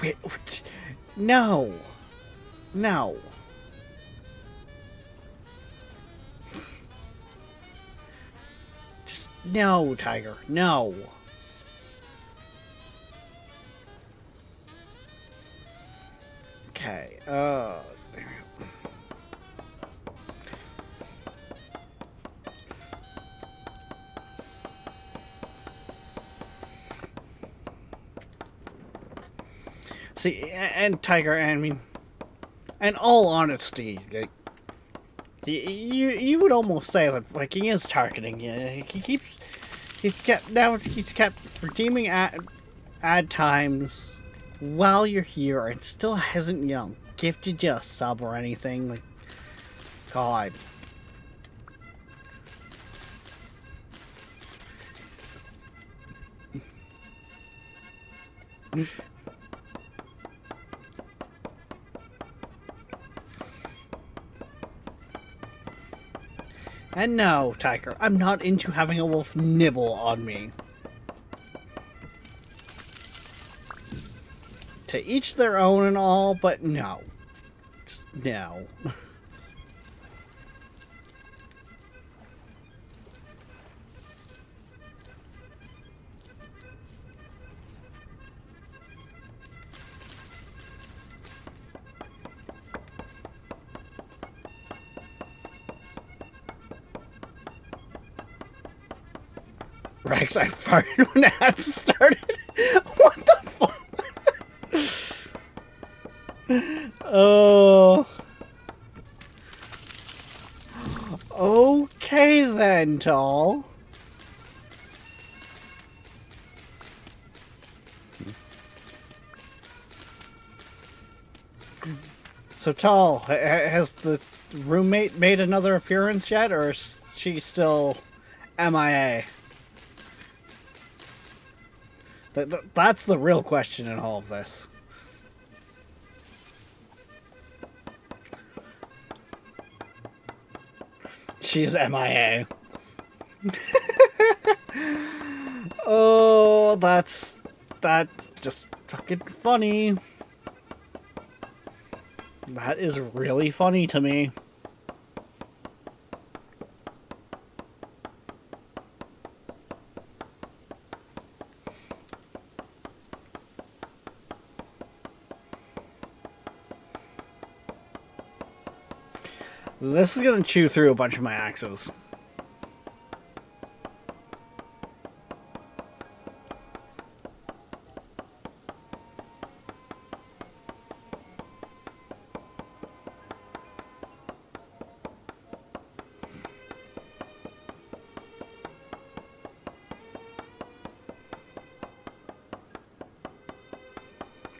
Wait, what? No. No. Just no, Tiger. No. Okay. There we go. See, and Tiger, I mean, in all honesty, like, you would almost say that, like, he is targeting you. He's kept redeeming ad times while you're here, and still hasn't, gifted you a sub or anything. Like, God. And no, Tiger, I'm not into having a wolf nibble on me. To each their own and all, but no. Just no. Rex, I farted when the ads started. What the fuck? Oh. Okay then, Tall. So, Tall, has the roommate made another appearance yet, or is she still MIA? That's the real question in all of this. She's MIA. Oh, that's just fucking funny. That is really funny to me. This is gonna chew through a bunch of my axes.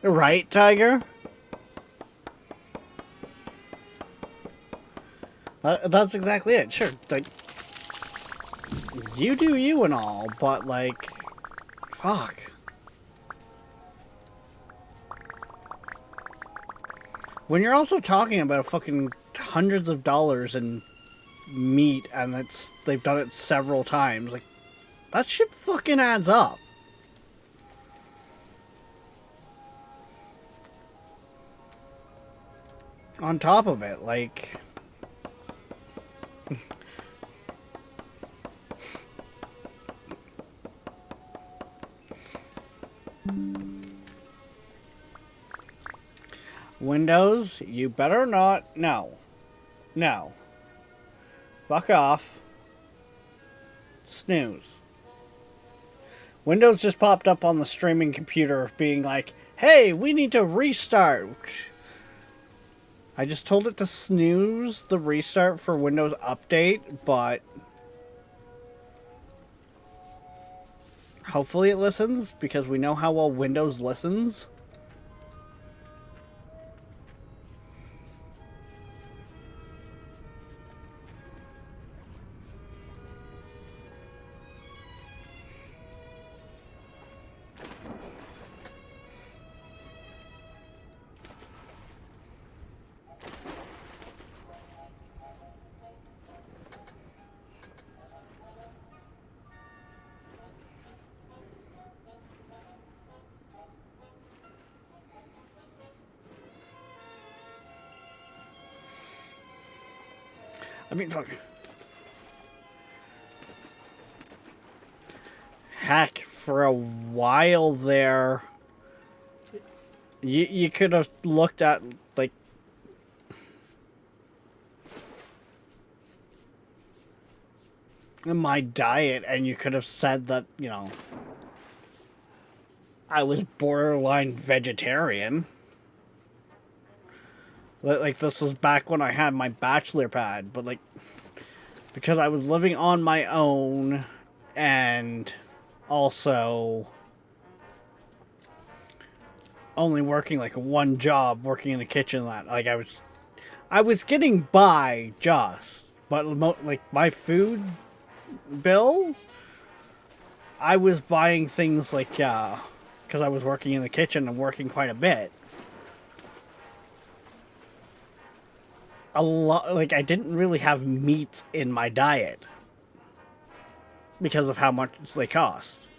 Right, Tiger? That's exactly it. Sure, like, you do you and all, but, like, fuck. When you're also talking about fucking hundreds of dollars in meat, and they've done it several times, like, that shit fucking adds up. On top of it, like... Windows, you better not... No. No. Fuck off. Snooze. Windows just popped up on the streaming computer being like, hey, we need to restart. I just told it to snooze the restart for Windows Update, but hopefully it listens, because we know how well Windows listens. I mean, fuck. Heck, for a while there, you could have looked at, like, my diet and you could have said that, you know, I was borderline vegetarian. Like, this was back when I had my bachelor pad, but, like, because I was living on my own and also only working, like, one job, working in the kitchen, that, like, I was getting by just, but, like, my food bill, I was buying things, like, because I was working in the kitchen and working quite a bit. A lot, like, I didn't really have meats in my diet because of how much they cost.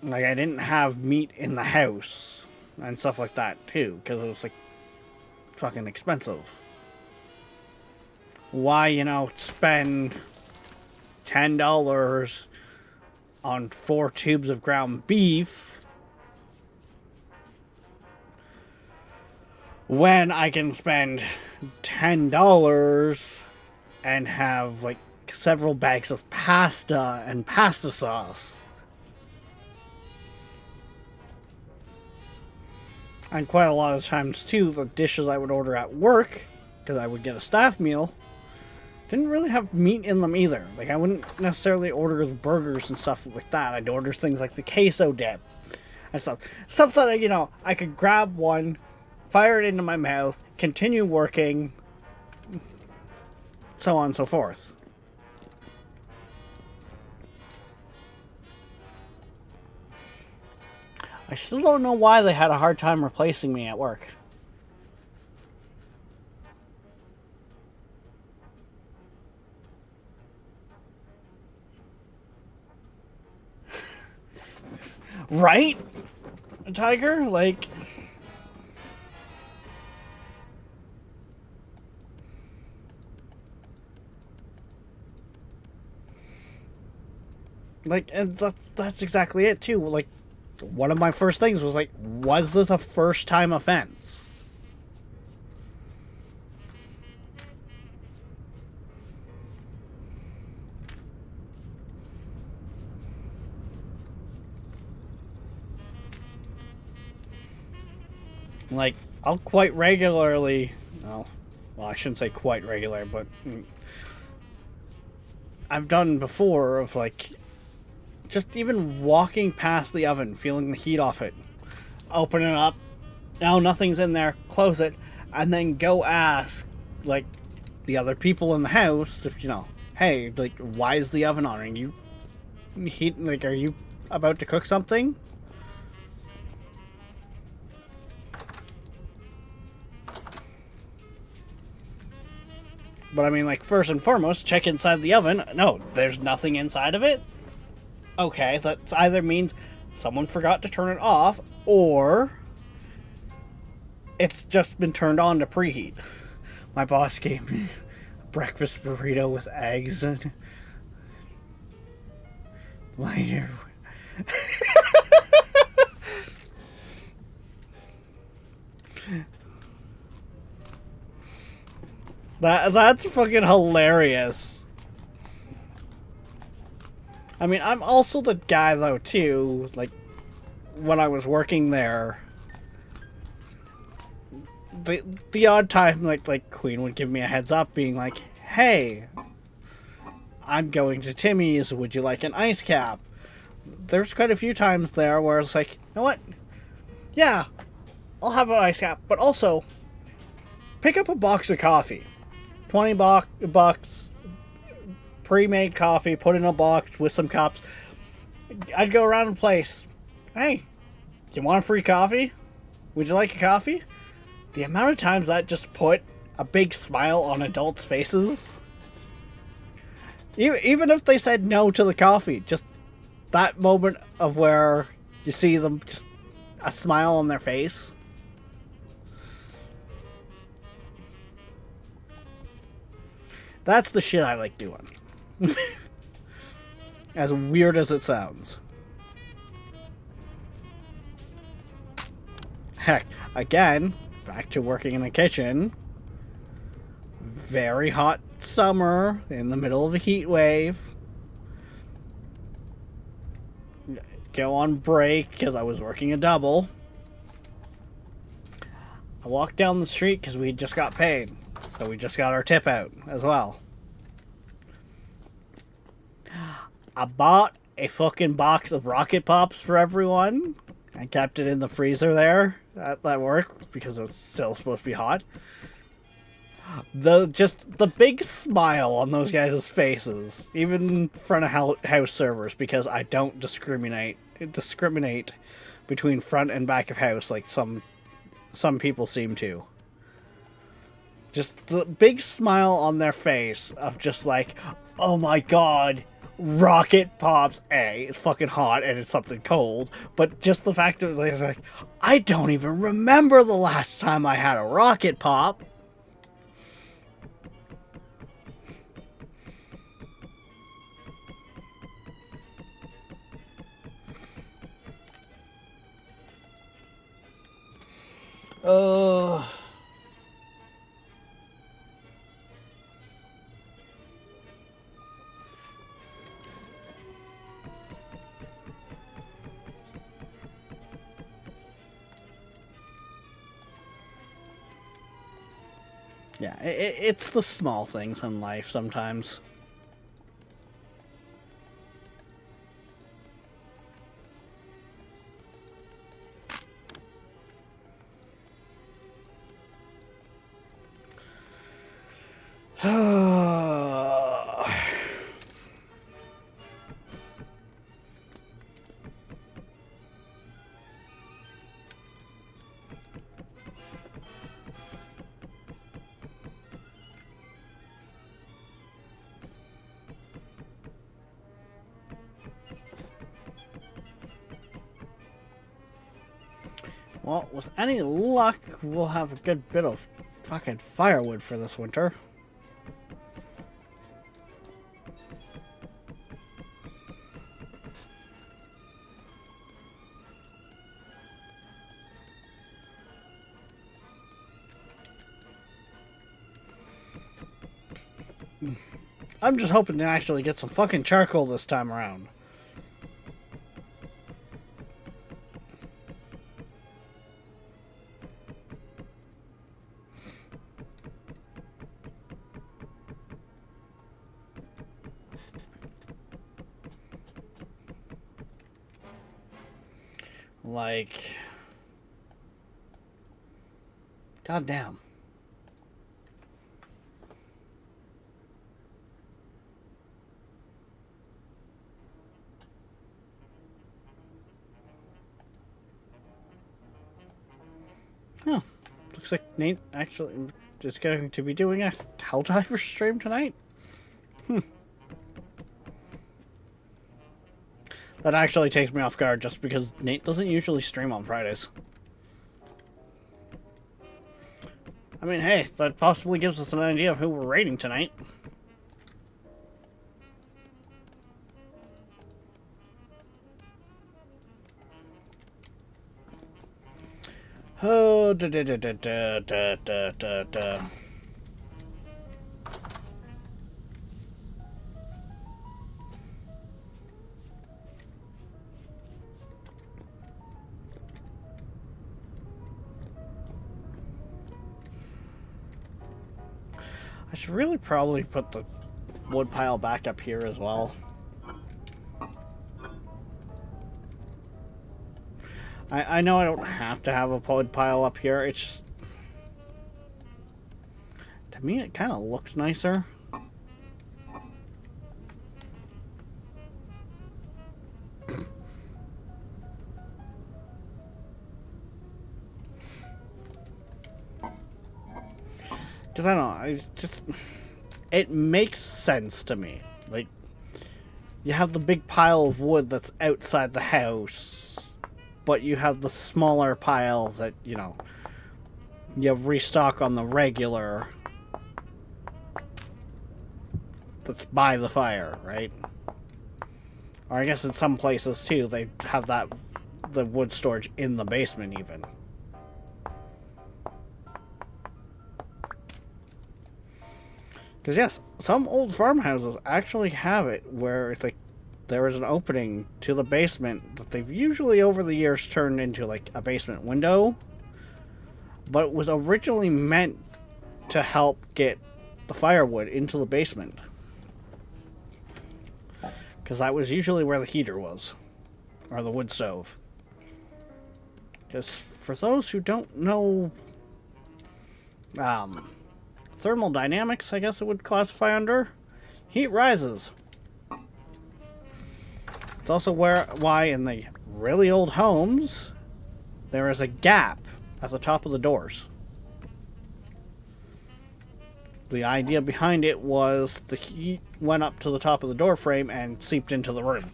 Like, I didn't have meat in the house and stuff like that too, because it was, like, fucking expensive. Why, you know, spend $10 on 4 tubes of ground beef when I can spend $10 and have, like, several bags of pasta and pasta sauce. And quite a lot of times, too, the dishes I would order at work, because I would get a staff meal, didn't really have meat in them either. Like, I wouldn't necessarily order the burgers and stuff like that. I'd order things like the queso dip and stuff. Stuff that, you know, I could grab one, fire it into my mouth, continue working, so on and so forth. I still don't know why they had a hard time replacing me at work. Right? Tiger? Like... Like, and that's exactly it, too. Like, one of my first things was, like, was this a first-time offense? Like, I'll quite regularly... Well, I shouldn't say quite regular, but... I've done before of, like... Just even walking past the oven, feeling the heat off it. Open it up. No, nothing's in there. Close it. And then go ask, like, the other people in the house, if, you know, hey, like, why is the oven on? Are you... Like, are you about to cook something? But I mean, like, first and foremost, check inside the oven. No, there's nothing inside of it. Okay, that either means someone forgot to turn it off, or it's just been turned on to preheat. My boss gave me a breakfast burrito with eggs and lighter. That's fucking hilarious. I mean, I'm also the guy, though, too, like, when I was working there, the odd time, like Queen would give me a heads up, being like, hey, I'm going to Timmy's, would you like an ice cap? There's quite a few times there where it's like, you know what? Yeah, I'll have an ice cap, but also, pick up a box of coffee. 20 bucks. Pre-made coffee, put in a box with some cups. I'd go around the place. Hey, you want a free coffee? Would you like a coffee? The amount of times that just put a big smile on adults' faces. Even if they said no to the coffee, just that moment of where you see them, just a smile on their face. That's the shit I like doing. As weird as it sounds. Heck, again, back to working in the kitchen. Very hot summer in the middle of a heat wave. Go on break because I was working a double. I walked down the street because we just got paid. So we just got our tip out as well. I bought a fucking box of Rocket Pops for everyone. I kept it in the freezer there at work because it's still supposed to be hot. Just the big smile on those guys' faces, even in front of house servers, because I don't discriminate between front and back of house like some people seem to. Just the big smile on their face of just like, oh my god, Rocket Pops. It's fucking hot and it's something cold, but just the fact that it's like, I don't even remember the last time I had a Rocket Pop. Yeah, it's the small things in life sometimes. Well, with any luck, we'll have a good bit of fucking firewood for this winter. I'm just hoping to actually get some fucking charcoal this time around. Like, goddamn. Oh, looks like Nate actually is going to be doing a Helldiver stream tonight. That actually takes me off guard just because Nate doesn't usually stream on Fridays. I mean, hey, that possibly gives us an idea of who we're raiding tonight. Oh, da da da da da da da da da. I should really probably put the wood pile back up here as well. I know I don't have to have a wood pile up here, it's just... to me it kind of looks nicer. Because I don't know, it makes sense to me. Like, you have the big pile of wood that's outside the house, but you have the smaller piles that, you know, you restock on the regular. that's by the fire, right? Or I guess in some places too, they have the wood storage in the basement even. Because yes, some old farmhouses actually have it where it's like there is an opening to the basement that they've usually over the years turned into like a basement window, but it was originally meant to help get the firewood into the basement. Because that was usually where the heater was, or the wood stove. Because for those who don't know thermodynamics, I guess it would classify under, heat rises. It's also why in the really old homes, there is a gap at the top of the doors. The idea behind it was the heat went up to the top of the door frame and seeped into the room.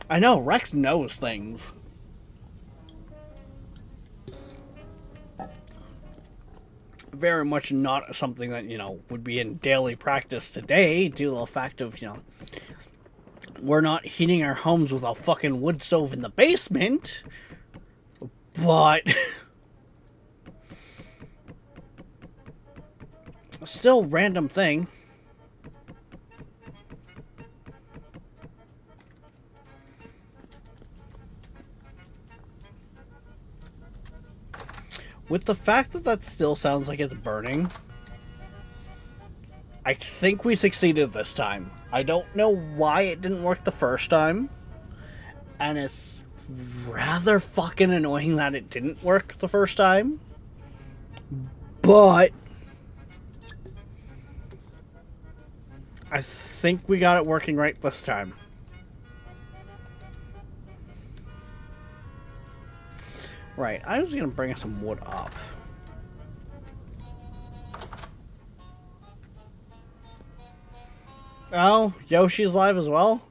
I know, Rex knows things. Very much not something that, would be in daily practice today due to the fact of, we're not heating our homes with a fucking wood stove in the basement. But still random thing. With the fact that that still sounds like it's burning, I think we succeeded this time. I don't know why it didn't work the first time, and it's rather fucking annoying that it didn't work the first time, but I think we got it working right this time. Right, I was gonna bring some wood up. Oh, Yoshi's live as well?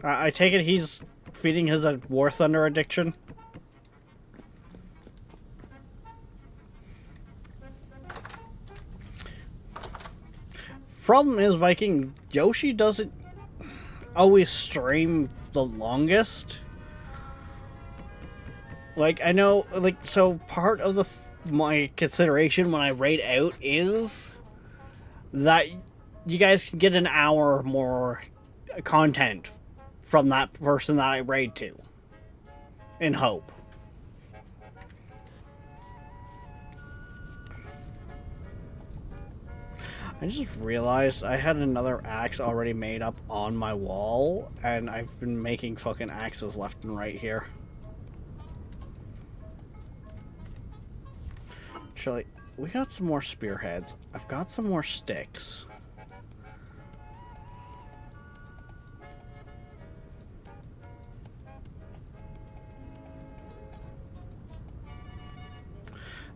I take it he's feeding his War Thunder addiction? Problem is, Viking, Yoshi doesn't always stream the longest. Like, I know, like, so part of my consideration when I raid out is that you guys can get an hour more content from that person that I raid to. In hope. I just realized I had another axe already made up on my wall, and I've been making fucking axes left and right here. Actually, we got some more spearheads. I've got some more sticks.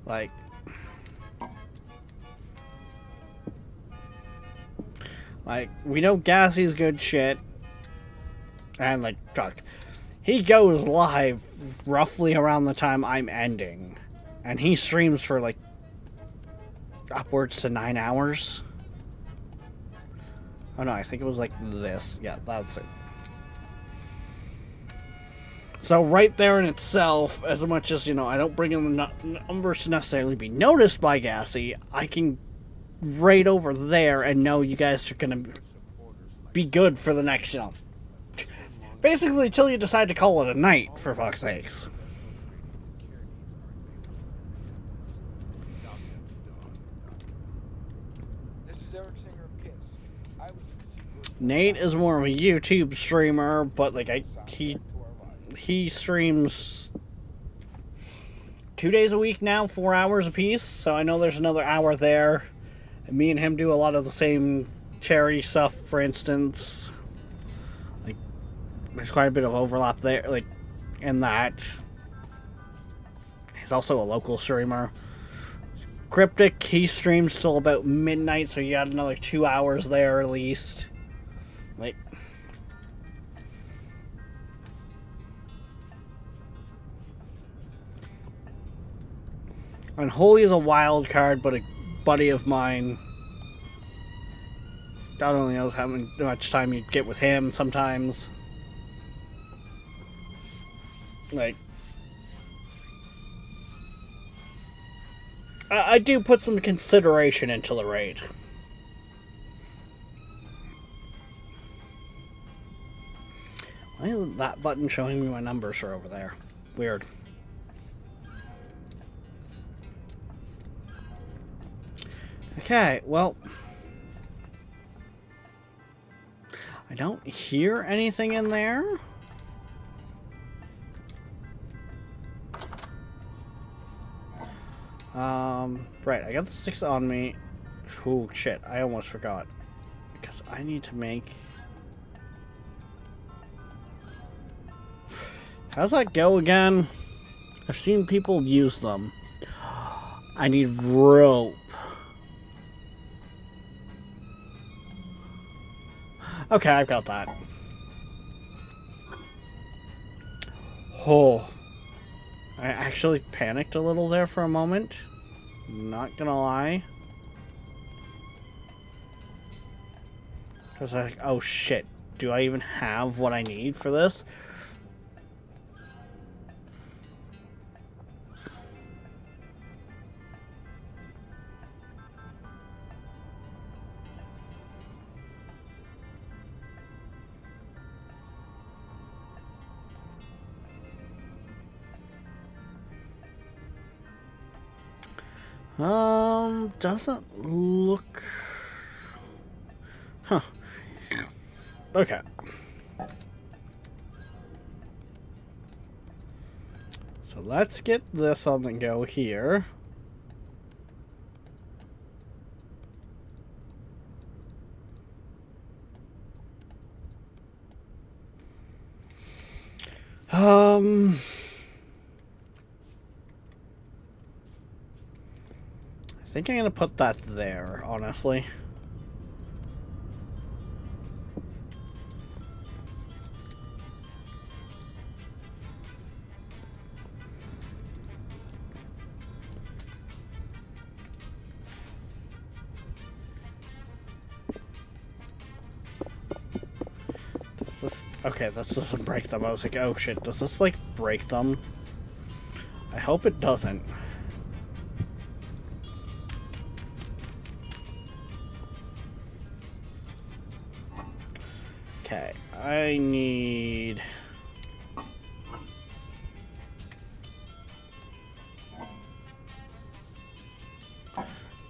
Like, we know Gassy's good shit. And, like, fuck. He goes live roughly around the time I'm ending. And he streams for, like, upwards to 9 hours. Oh, no, I think it was, like, this. Yeah, that's it. So, right there in itself, as much as, I don't bring in the numbers to necessarily be noticed by Gassy, I can right over there and know you guys are gonna be good for the next, basically until you decide to call it a night, for fuck's sakes. Nate is more of a YouTube streamer, but like he streams 2 days a week now, 4 hours a piece, so I know there's another hour there. And me and him do a lot of the same charity stuff, for instance. Like, there's quite a bit of overlap there, like, in that. He's also a local streamer. Cryptic, he streams till about midnight, so you got another 2 hours there at least. Like, Unholy is a wild card, but a buddy of mine, God only knows how much time you get with him sometimes. Like, I do put some consideration into the raid. Why isn't that button showing me my numbers are over there? Weird. Okay, well, I don't hear anything in there. Right, I got the sticks on me. Oh, shit, I almost forgot. Because I need to make... How's that go again? I've seen people use them. I need rope. Okay, I've got that. Oh. I actually panicked a little there for a moment. Not gonna lie. Because oh shit. Do I even have what I need for this? Doesn't look... Huh. Okay. So let's get this on the go here. I think I'm gonna put that there, honestly. Does this... Okay, this doesn't break them. I was like, oh shit, does this, like, break them? I hope it doesn't. Okay, I need...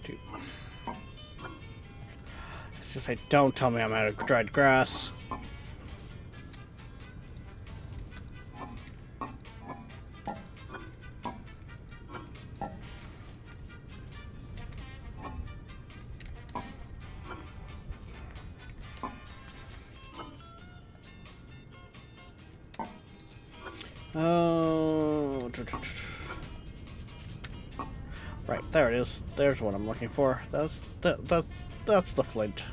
Dude. It's just like, don't tell me I'm out of dried grass. Oh, right, there it is. There's what I'm looking for. That's the flint.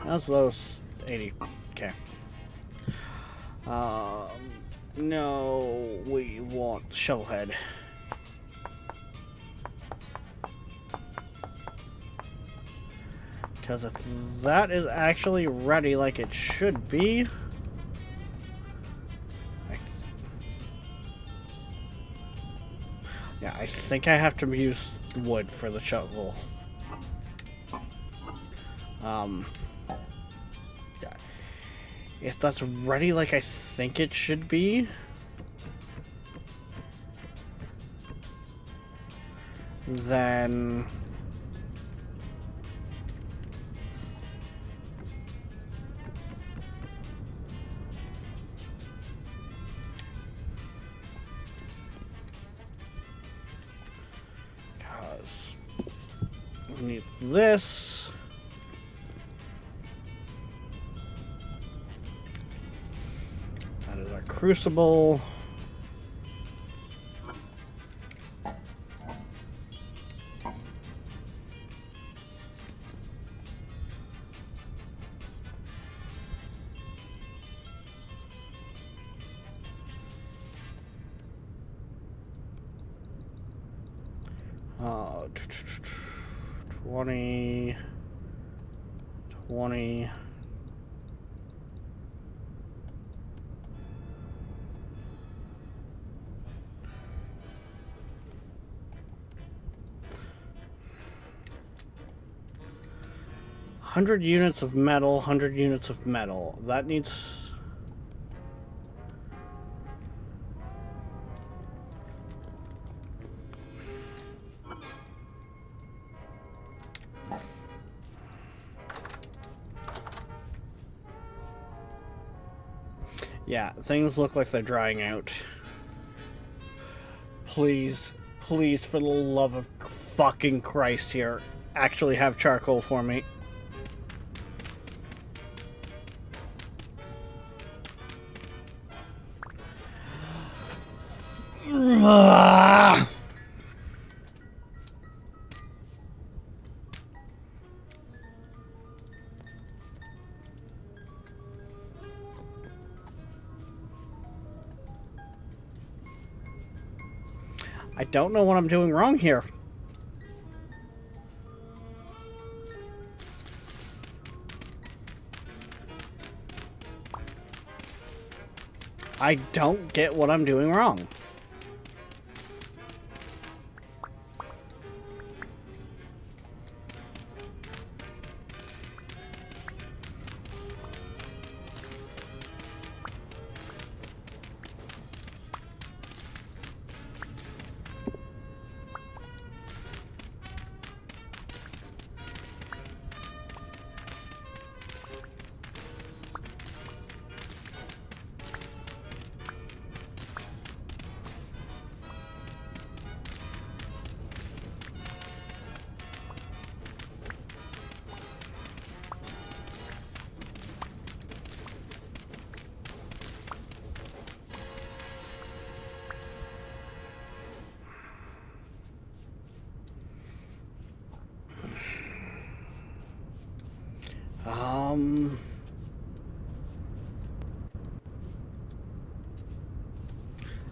That's those 80. Okay. No, we want shovelhead. Because if that is actually ready like it should be. Yeah, I think I have to use wood for the shovel. Yeah. If that's ready like I think it should be, then... we need this. That is our crucible. Uh, 20, 20. Hundred units of metal, 100 units of metal. That needs. Yeah, things look like they're drying out. Please, please, for the love of fucking Christ here, actually have charcoal for me. Ah! I don't know what I'm doing wrong here. I don't get what I'm doing wrong.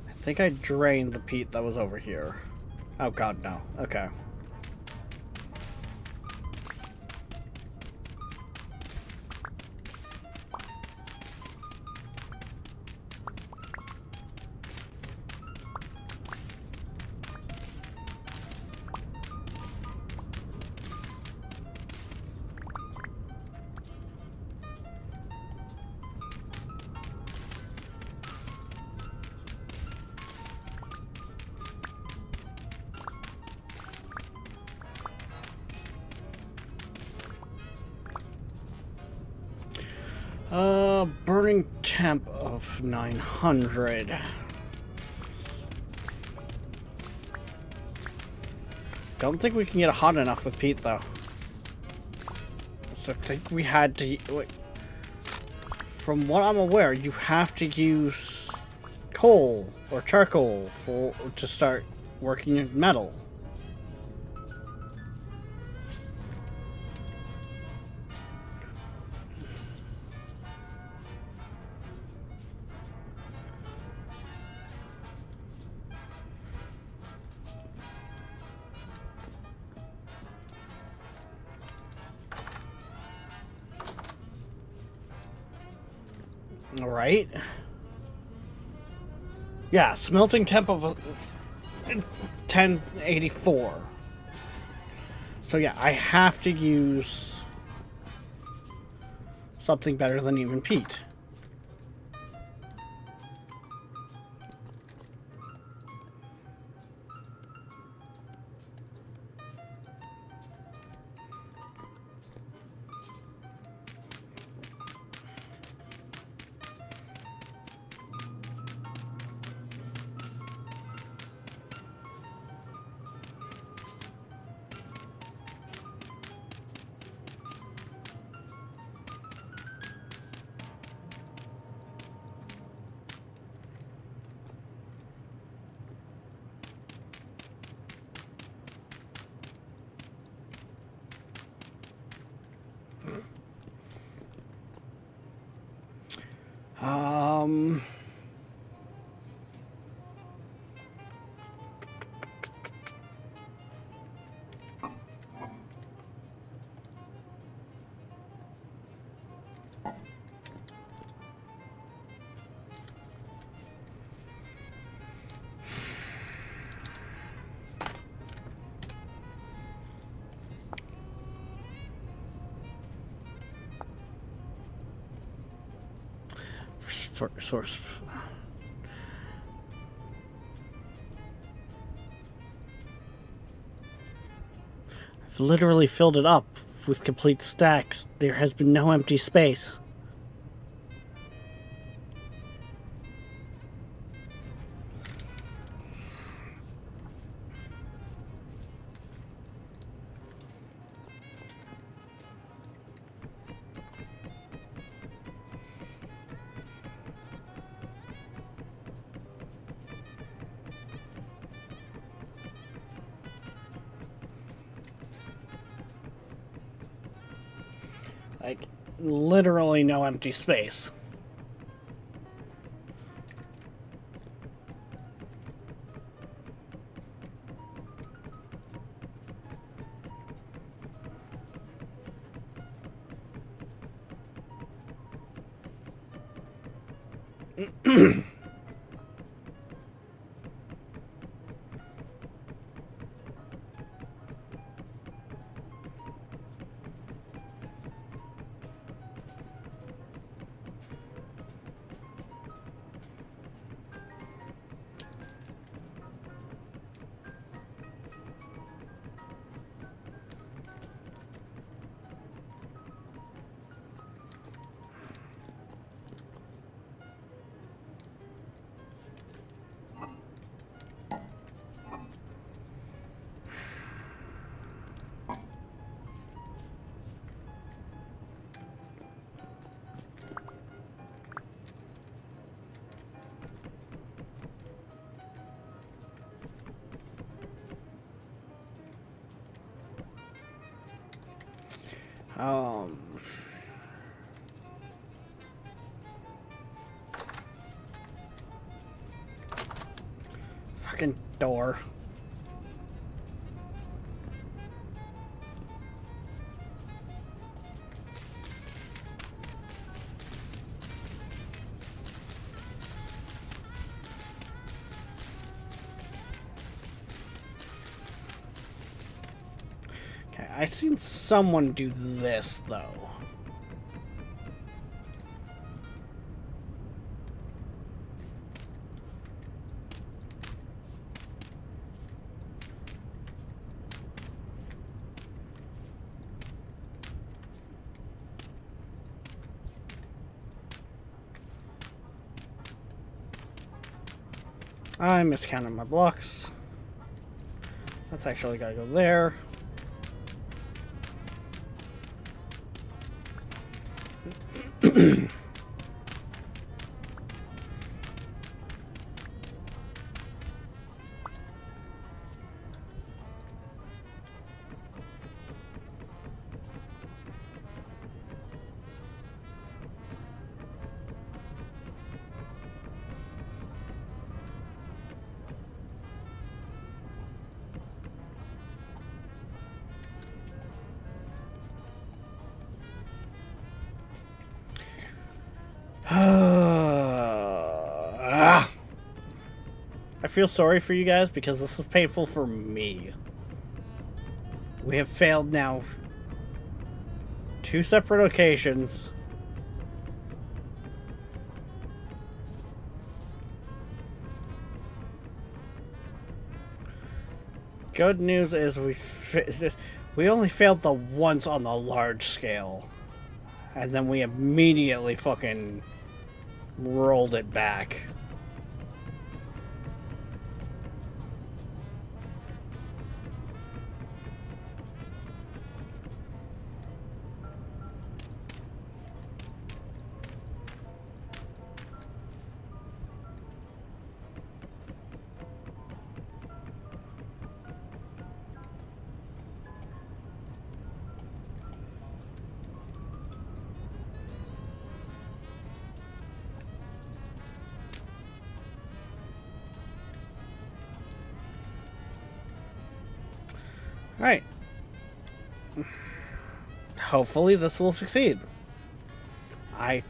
I think I drained the peat that was over here. Oh god, no. Okay. Burning temp of 900. Don't think we can get it hot enough with peat, though. So I think we had to... Wait. From what I'm aware, you have to use coal or charcoal to start working in metal. Alright. Yeah, smelting temp of 1084. So yeah, I have to use something better than even peat. Um... for source. I've literally filled it up with complete stacks. There has been no empty space. Like, literally no empty space. Um, Fucking door. Okay, I've seen someone do this though. I miscounted my blocks. That's actually gotta go there. I feel sorry for you guys because this is painful for me. We have failed now 2 separate occasions. Good news is we only failed the once on the large scale. And then we immediately fucking rolled it back. Alright. Hopefully this will succeed. I've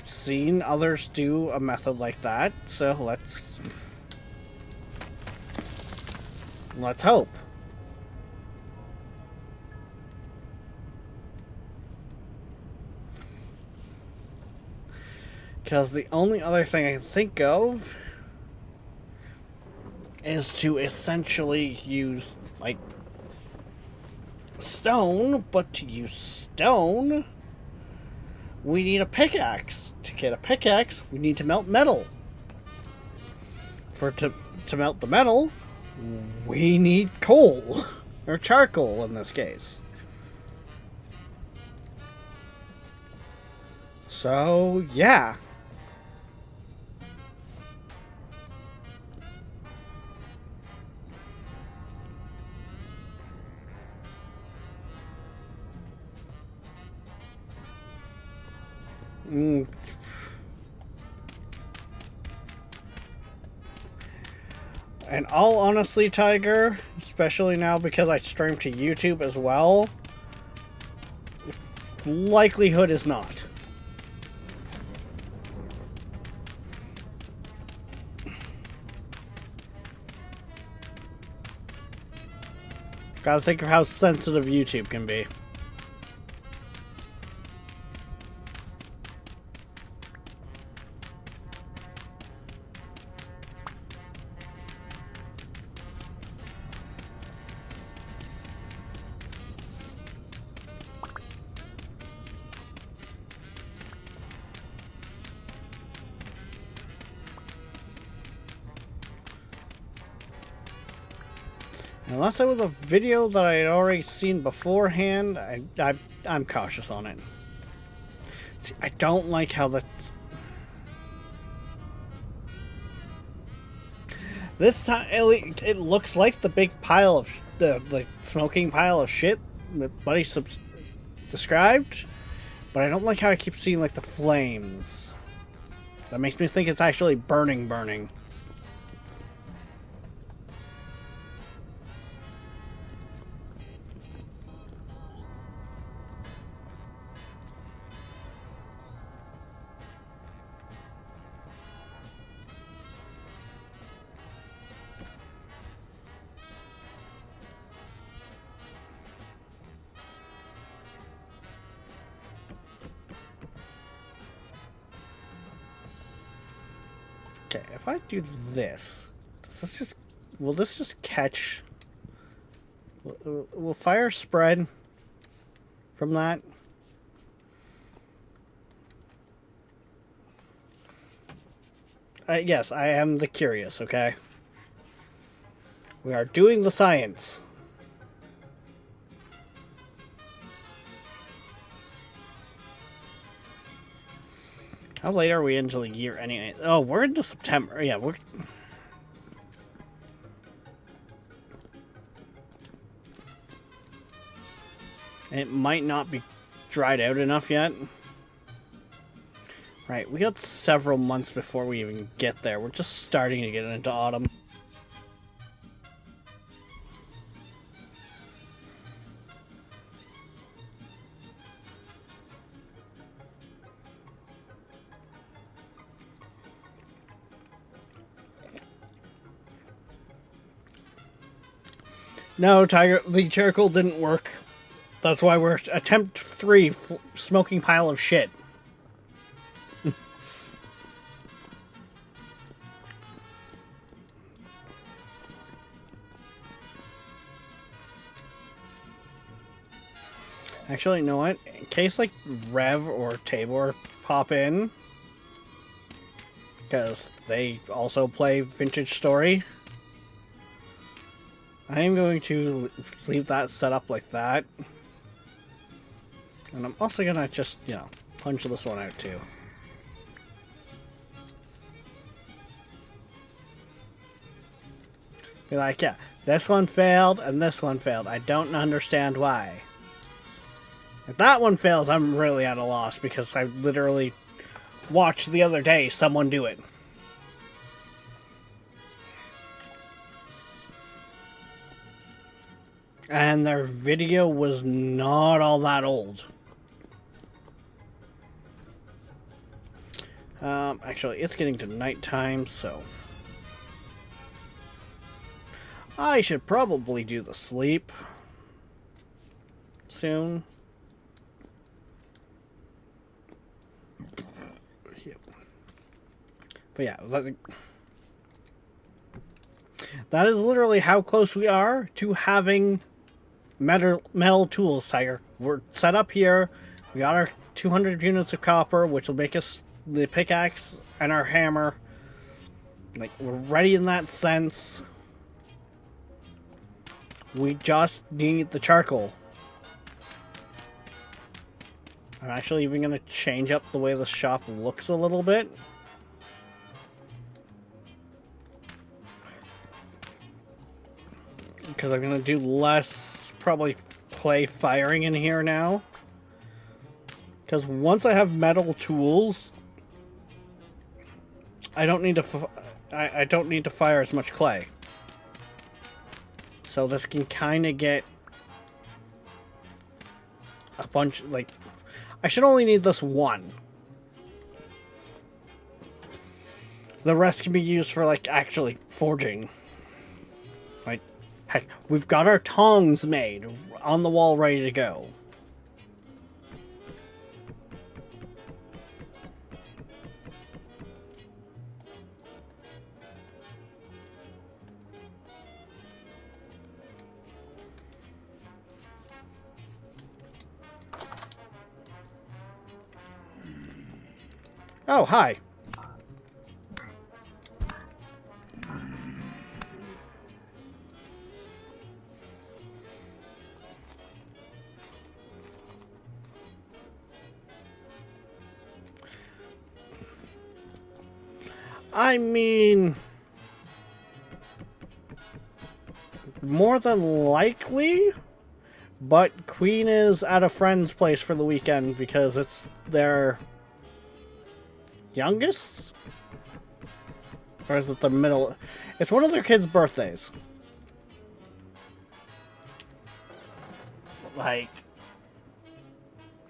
seen others do a method like that, so let's hope. Because the only other thing I can think of is to essentially use, like, stone, but to use stone, we need a pickaxe. To get a pickaxe, we need to melt metal. To melt the metal, we need coal. Or charcoal in this case. So, yeah. And all honestly, Tiger, especially now because I stream to YouTube as well, likelihood is not. Gotta think of how sensitive YouTube can be. Unless it was a video that I had already seen beforehand, I'm cautious on it. See, I don't like how this time it looks like the big pile of the smoking pile of shit that Buddy described, but I don't like how I keep seeing like the flames. That makes me think it's actually burning. Okay, if I do this, will this just catch? Will fire spread from that? Yes, I am the curious, okay? We are doing the science. How late are we into the year anyway? Oh, we're into September. Yeah, we're... It might not be dried out enough yet. Right, we got several months before we even get there. We're just starting to get into autumn. No, Tiger, the charcoal didn't work. That's why we're attempt 3, smoking pile of shit. Actually, you know what? In case like Rev or Tabor pop in, because they also play Vintage Story, I am going to leave that set up like that. And I'm also gonna just, you know, punch this one out too. Be like, yeah, this one failed and this one failed. I don't understand why. If that one fails, I'm really at a loss because I literally watched the other day someone do it. And their video was not all that old. Actually, it's getting to nighttime, so I should probably do the sleep soon. Yep. But yeah, that is literally how close we are to having metal tools, Tiger. We're set up here. We got our 200 units of copper, which will make us the pickaxe and our hammer. Like, we're ready in that sense. We just need the charcoal. I'm actually even going to change up the way the shop looks a little bit. Because I'm going to do less, probably, clay firing in here now. Because once I have metal tools, I don't need to I don't need to fire as much clay. So this can kind of get a bunch, like, I should only need this one. The rest can be used for, like, actually forging. Like, heck, we've got our tongs made on the wall ready to go. Oh, hi. I mean, more than likely, but Queen is at a friend's place for the weekend because it's their youngest? Or is it the middle? It's one of their kids' birthdays. Like,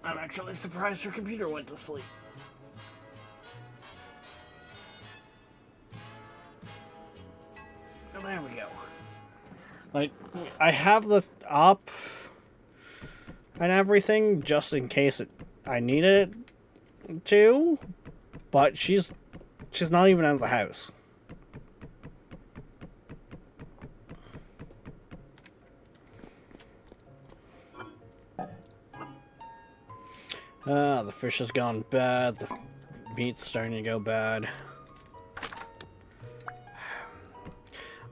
I'm actually surprised her computer went to sleep. Oh, there we go. Like, I have the up and everything just in case I need it to, but she's not even out of the house. The fish has gone bad. The meat's starting to go bad.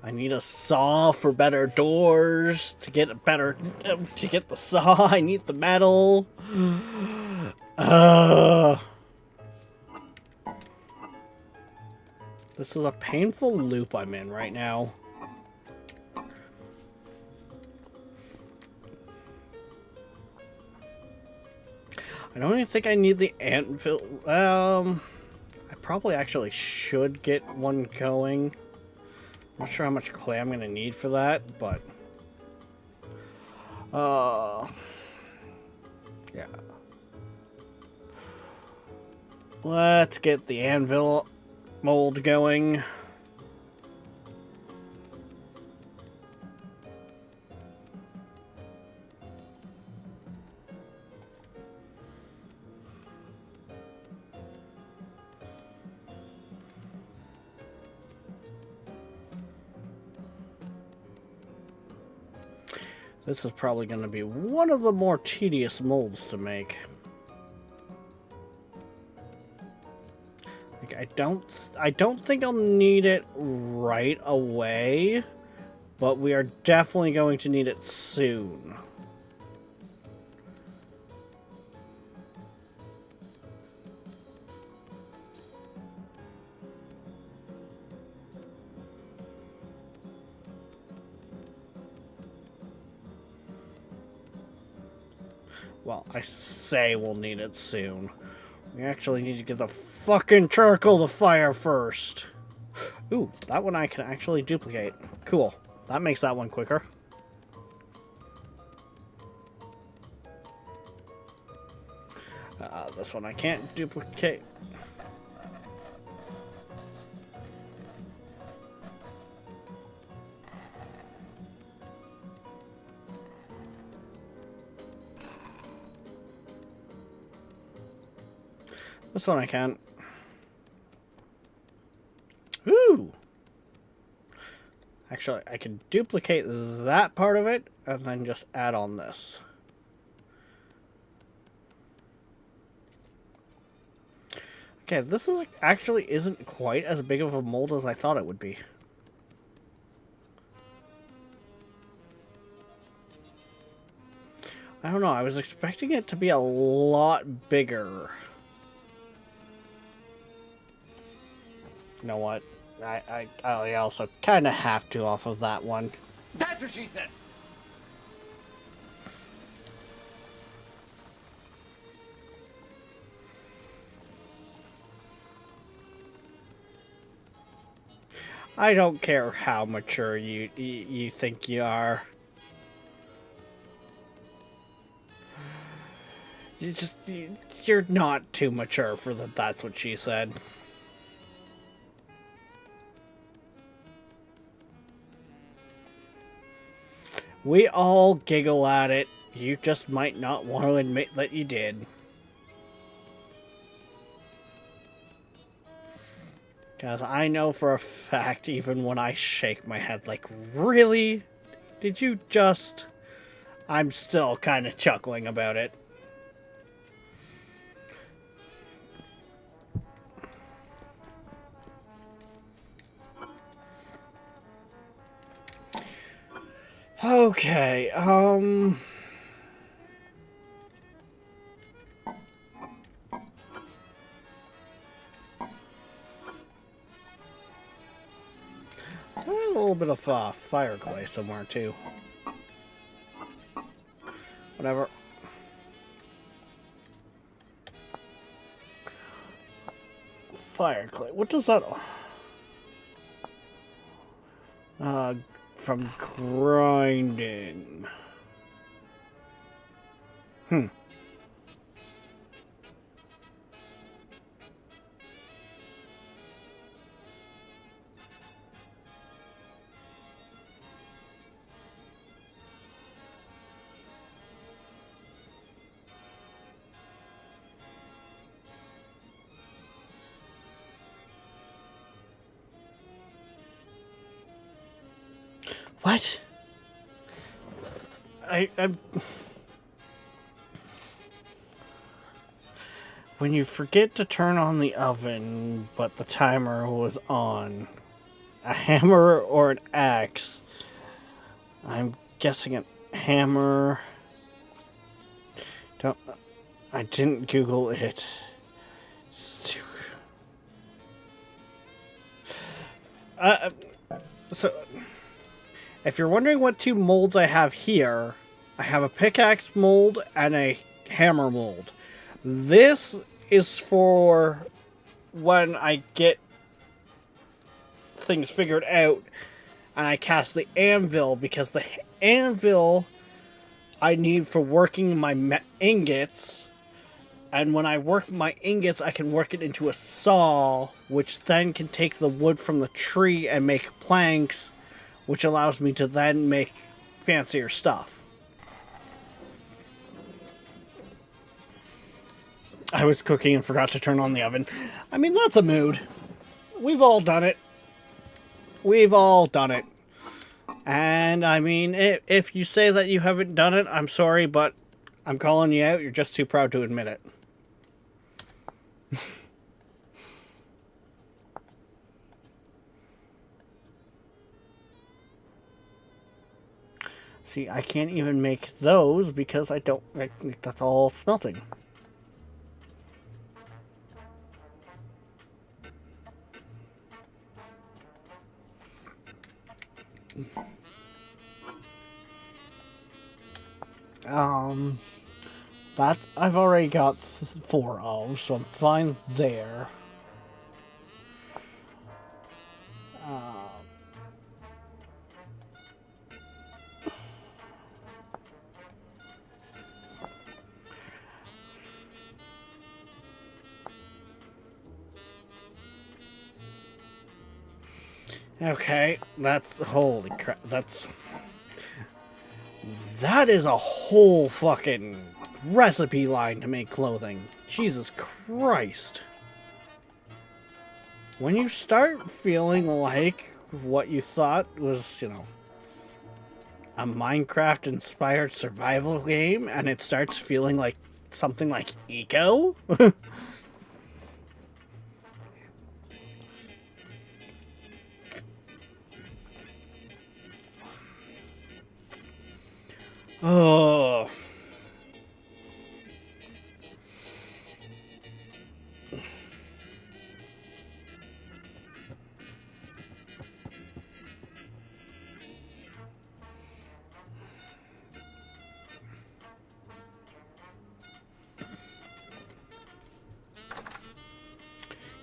I need a saw for better doors. To get the saw, I need the metal. This is a painful loop I'm in right now. I don't even think I need the anvil. I probably actually should get one going. I'm not sure how much clay I'm going to need for that, but... yeah. Let's get the anvil mold going. This is probably going to be one of the more tedious molds to make. Like, I don't think I'll need it right away, but we are definitely going to need it soon. Well, I say we'll need it soon. We actually need to get the fucking charcoal to fire first. Ooh, that one I can actually duplicate. Cool. That makes that one quicker. This one I can't duplicate. This one I can. actually, I can duplicate that part of it and then just add on this. Okay, this is actually isn't quite as big of a mold as I thought it would be. I don't know, I was expecting it to be a lot bigger. You know what? I also kind of have to off of that one. That's what she said. I don't care how mature you think you are. You're not too mature for that. That's what she said. We all giggle at it. You just might not want to admit that you did. Because I know for a fact, even when I shake my head like, really? Did you just... I'm still kind of chuckling about it. Okay, a little bit of fire clay somewhere too. Whatever. Fire clay. What does that? From grinding. What? I'm... When you forget to turn on the oven, but the timer was on, a hammer or an axe? I'm guessing a hammer. I didn't Google it. So, if you're wondering what two molds I have here, I have a pickaxe mold and a hammer mold. This is for when I get things figured out and I cast the anvil, because the anvil I need for working my ingots, and when I work my ingots I can work it into a saw, which then can take the wood from the tree and make planks, which allows me to then make fancier stuff. I was cooking and forgot to turn on the oven. I mean, that's a mood. We've all done it. We've all done it. And, I mean, if you say that you haven't done it, I'm sorry, but I'm calling you out. You're just too proud to admit it. See, I can't even make those because I don't... that's all smelting. That I've already got 4 of, so I'm fine there. Okay, that's... holy crap, that is a whole fucking recipe line to make clothing. Jesus Christ. When you start feeling like what you thought was, a Minecraft-inspired survival game, and it starts feeling like something like Eco. Oh.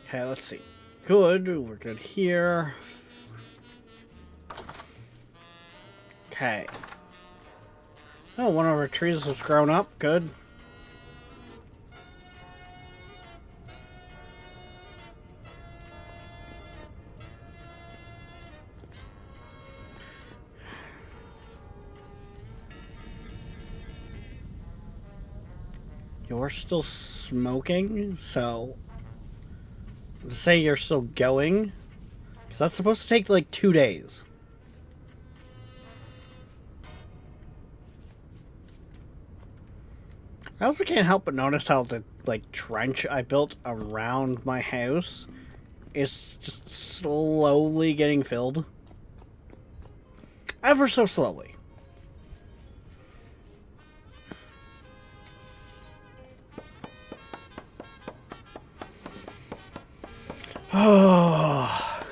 Okay, let's see. Good, we're good here. Okay. Oh, one of our trees has grown up. Good. You're still smoking, so to say you're still going, because that's supposed to take like 2 days. I also can't help but notice how the trench I built around my house is just slowly getting filled. Ever so slowly. Oh.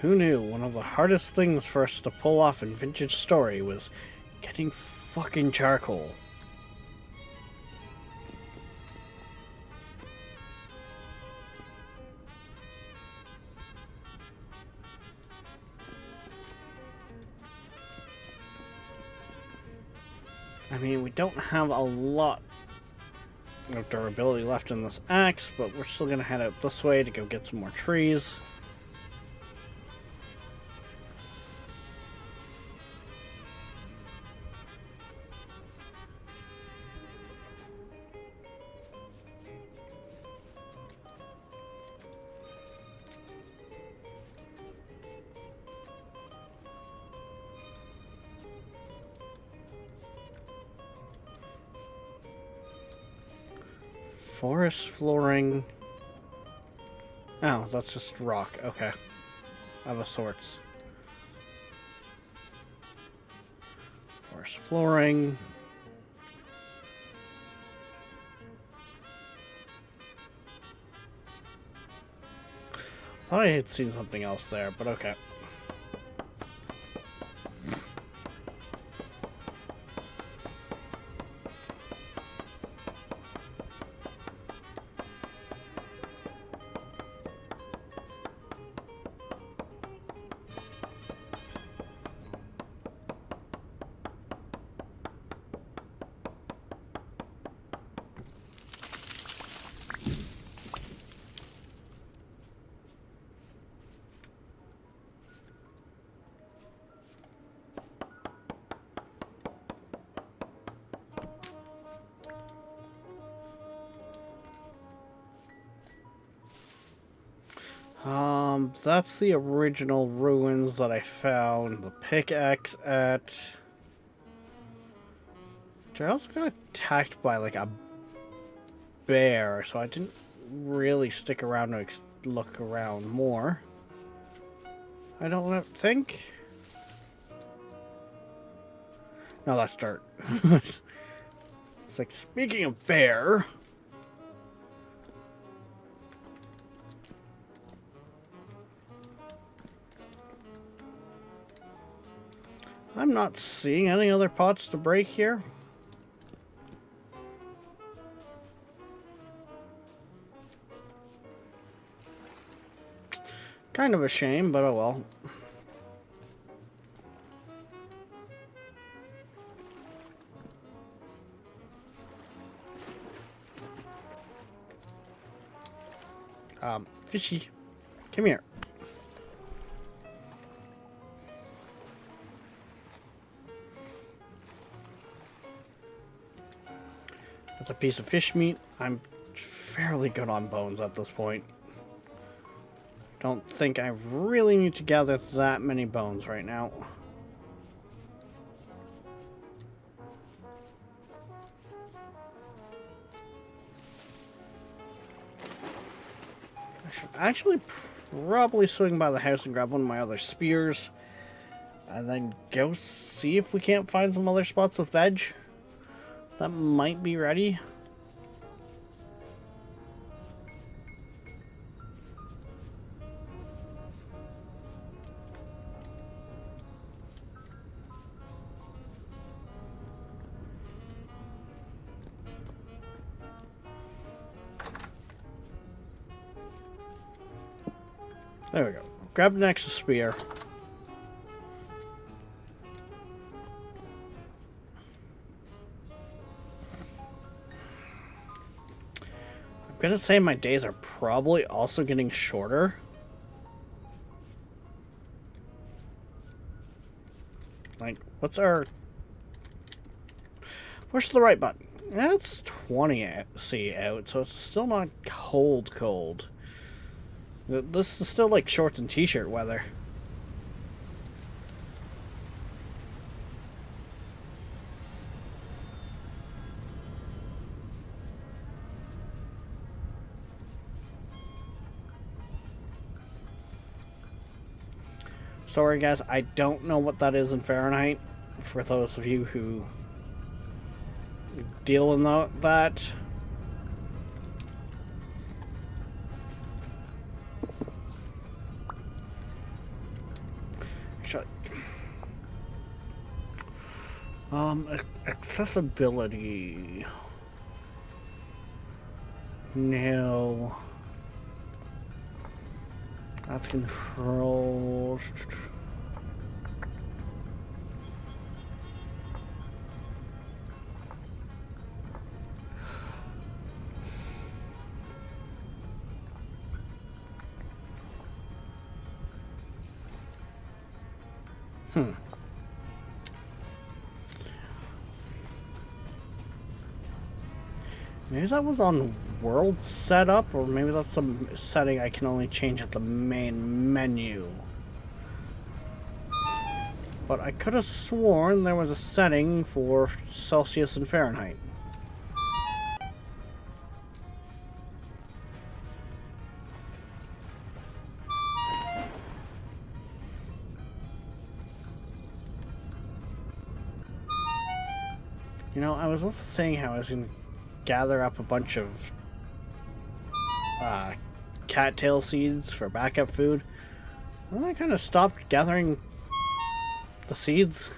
Who knew one of the hardest things for us to pull off in Vintage Story was getting fucking charcoal? I mean, we don't have a lot of durability left in this axe, but we're still gonna head out this way to go get some more trees. Forest flooring. Oh, that's just rock. Okay. Of a sorts. Forest flooring. Thought I had seen something else there, but okay. That's the original ruins that I found the pickaxe at. Which I also got attacked by like a bear, so I didn't really stick around to look around more. I don't think. No, that's dirt. It's like, speaking of bear. I'm not seeing any other pots to break here. Kind of a shame, but oh well. Fishy. Come here. That's a piece of fish meat. I'm fairly good on bones at this point. Don't think I really need to gather that many bones right now. I should actually probably swing by the house and grab one of my other spears. And then go see if we can't find some other spots with veg that might be ready. There we go. Grab an extra spear. I'm gonna say my days are probably also getting shorter. Like, what's our... Push the right button. That's 20 C out, so it's still not cold. This is still like shorts and t-shirt weather. Sorry guys, I don't know what that is in Fahrenheit. For those of you who deal in that. Accessibility. No. That's controls. Maybe that was on world setup, or maybe that's some setting I can only change at the main menu. But I could have sworn there was a setting for Celsius and Fahrenheit. You know, I was also saying how I was going to gather up a bunch of cattail seeds for backup food. And then I kind of stopped gathering the seeds.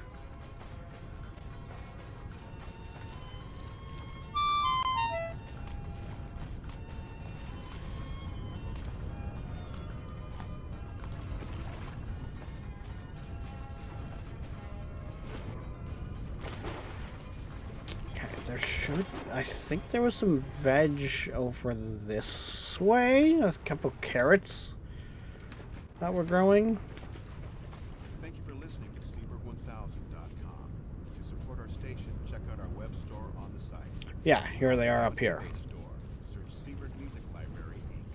I think there was some veg over this way. A couple carrots that were growing. Thank you for listening to Seabird1000.com. To support our station, check out our web store on the site. Yeah, here they are up here. Store. Search Seabird Music Library, Inc.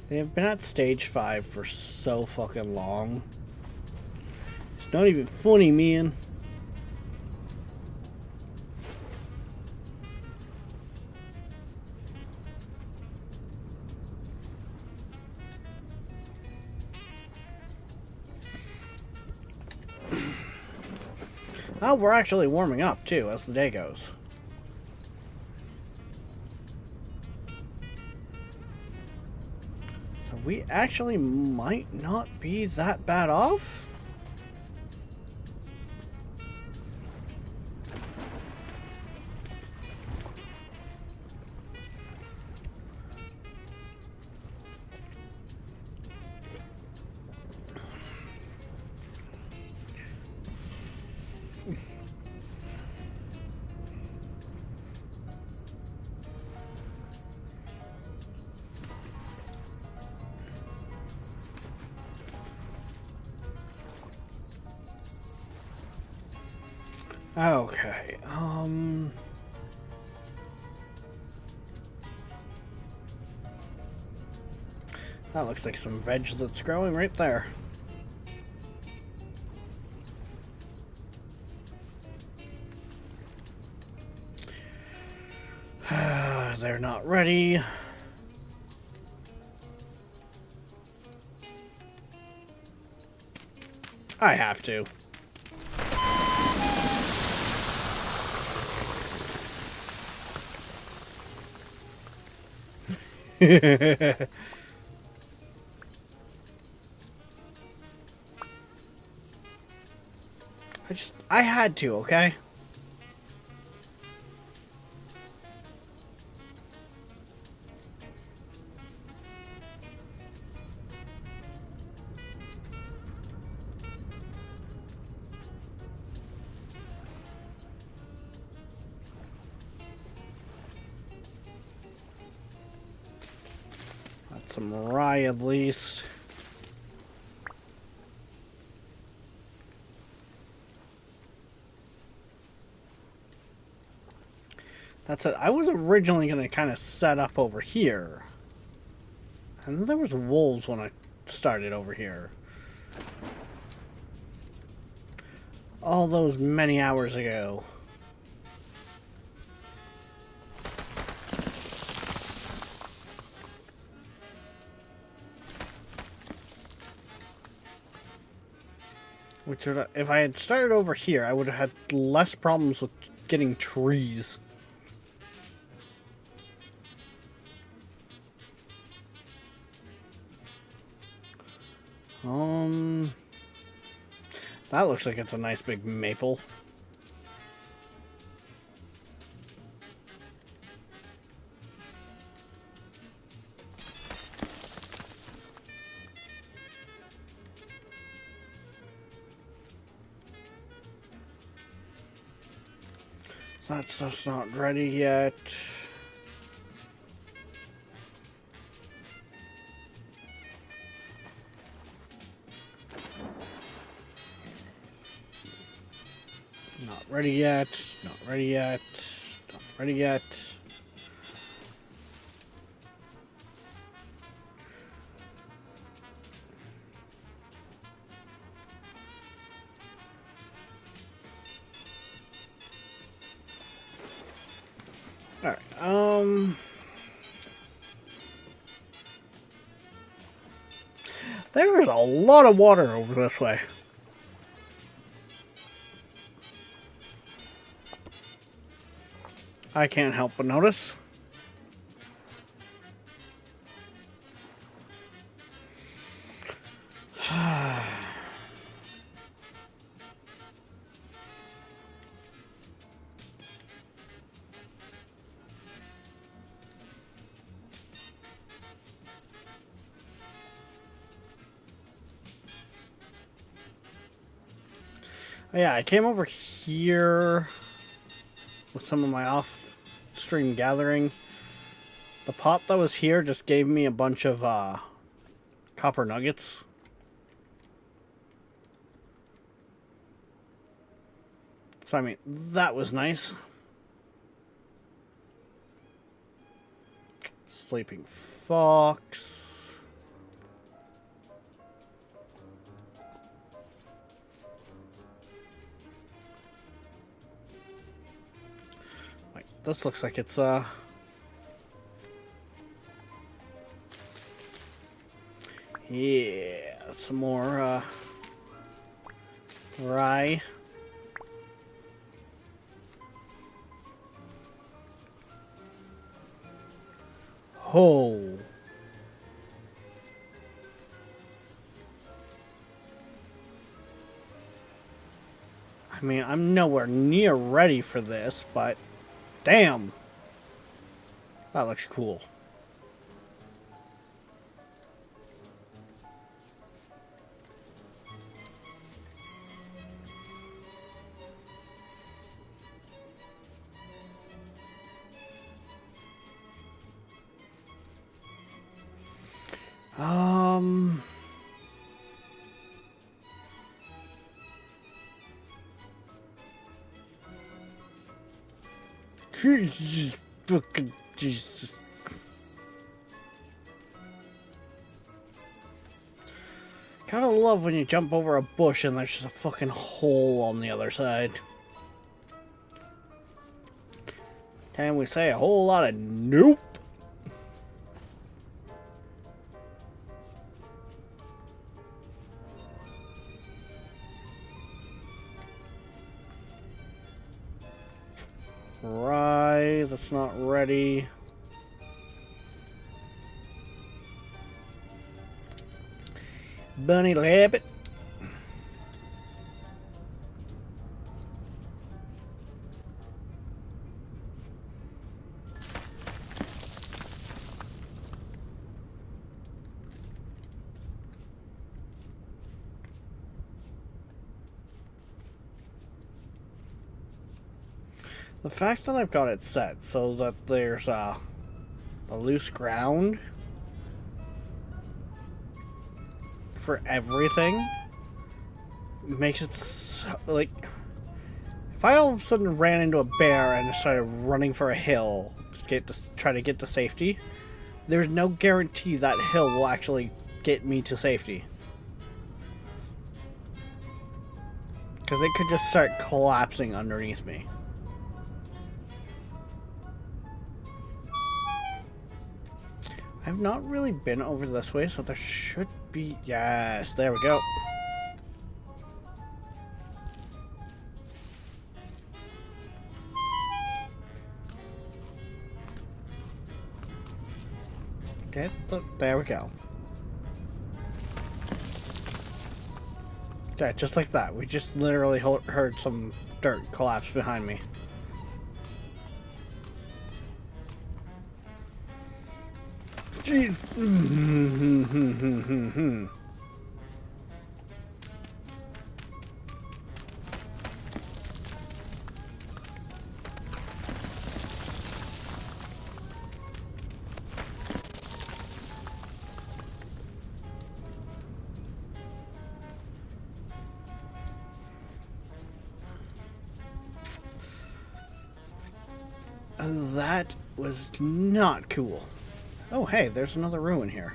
They have been at stage 5 for so fucking long. It's not even funny, man. Oh, we're actually warming up too as the day goes. We actually might not be that bad off. Okay, that looks like some veg that's growing right there. They're not ready. I have to. I had to, okay? Got some rye at least. That's it. I was originally going to kind of set up over here. And there was wolves when I started over here. All those many hours ago. Which would, if I had started over here, I would have had less problems with getting trees. That looks like it's a nice big maple. That stuff's not ready yet. Not ready yet. Not ready yet. Not ready yet. Alright, there's a lot of water over this way. I can't help but notice. Oh, yeah, I came over here with some of my off-stream gathering. The pot that was here just gave me a bunch of copper nuggets. So, I mean, that was nice. Sleeping fox. Wait, this looks like it's yeah, some more rye. Oh. I mean, I'm nowhere near ready for this, but damn. That looks cool. Jesus fucking Jesus. Gotta love when you jump over a bush and there's just a fucking hole on the other side. Can we say a whole lot of nope? Right, that's not ready. Bunny rabbit. The fact that I've got it set so that there's a loose ground for everything makes it so, like, if I all of a sudden ran into a bear and started running for a hill to try to get to safety, there's no guarantee that hill will actually get me to safety. Because it could just start collapsing underneath me. I've not really been over this way, so there should be... Yes, there we go. Okay, there we go. Yeah, just like that. We just literally heard some dirt collapse behind me. Jeez. That was not cool. Oh, hey, there's another ruin here.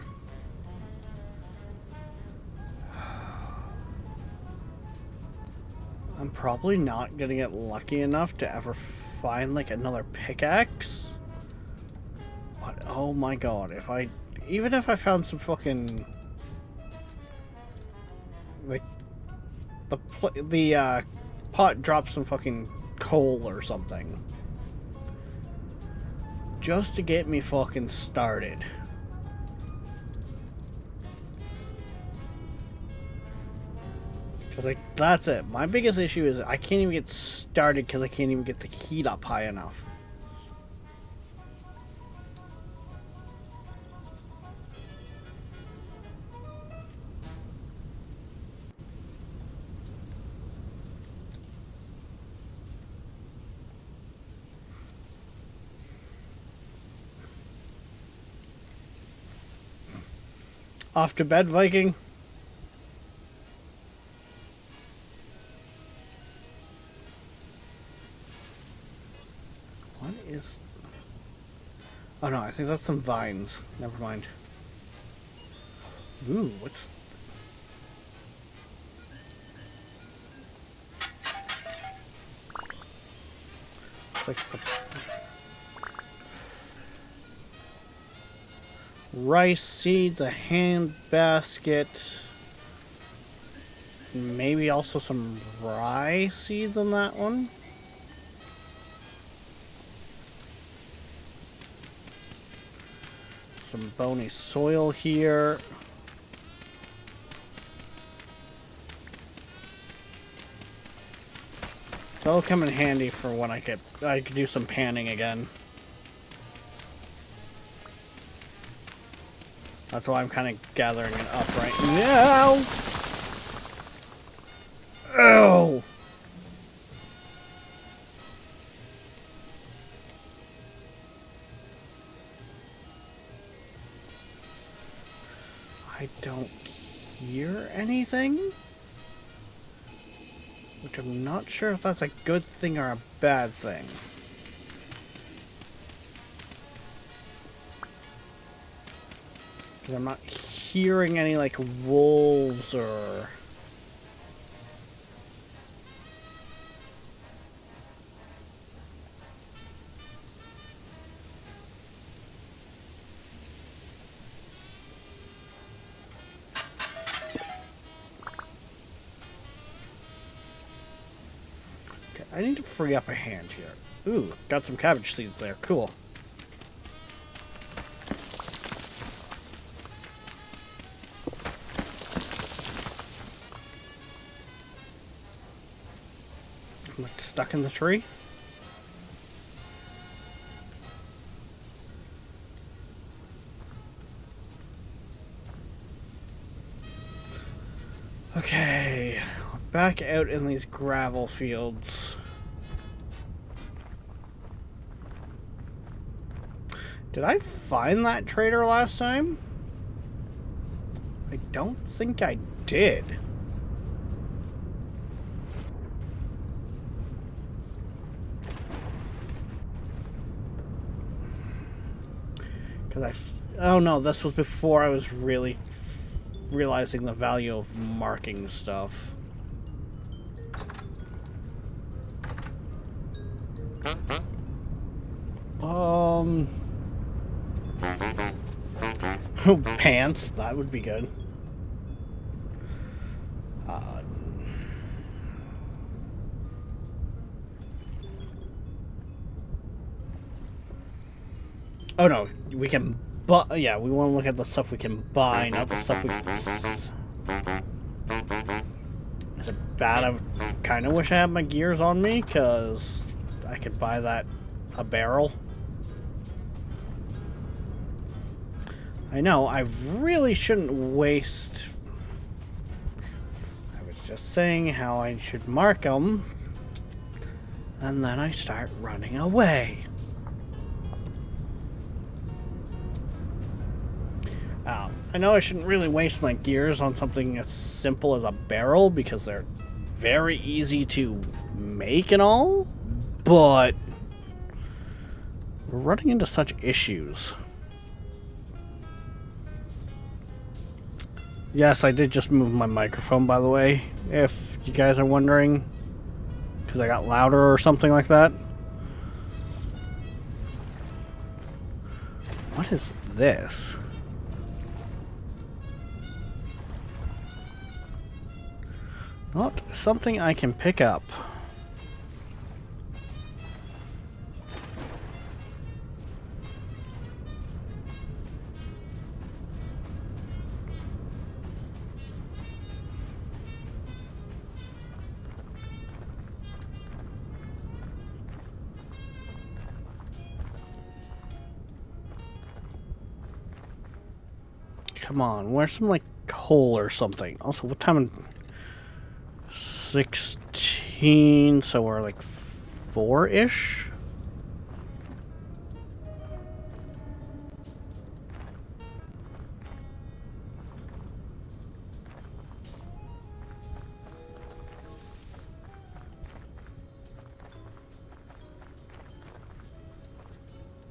I'm probably not gonna get lucky enough to ever find, like, another pickaxe. But, oh my god, even if I found some fucking... Like, the pot dropped some fucking coal or something. Just to get me fucking started. Because, like, that's it. My biggest issue is I can't even get started because I can't even get the heat up high enough. Off to bed, Viking. What is... Oh no, I think that's some vines. Never mind. Ooh, what's... It's like some... Rice seeds, a hand basket, maybe also some rye seeds on that one. Some bony soil here. That'll come in handy for when I could do some panning again. That's why I'm kind of gathering it up right now. Oh! I don't hear anything. Which I'm not sure if that's a good thing or a bad thing. 'Cause I'm not hearing any, like, wolves or... Okay, I need to free up a hand here. Ooh, got some cabbage seeds there. Cool. I'm like stuck in the tree. Okay, back out in these gravel fields. Did I find that trader last time? I don't think I did. Because oh no, this was before I was really realizing the value of marking stuff. Pants, that would be good. Oh no, we can buy. Yeah, we want to look at the stuff we can buy, not the stuff we can. Is it bad? I kind of wish I had my gears on me, because I could buy that a barrel. I know, I really shouldn't waste... I was just saying how I should mark them, and then I start running away. I know I shouldn't really waste my gears on something as simple as a barrel, because they're very easy to make and all, but we're running into such issues. Yes, I did just move my microphone, by the way, if you guys are wondering, because I got louder or something like that. What is this? Not something I can pick up. Come on, where's some, like, coal or something? Also, what time? 16, so we're like 4-ish?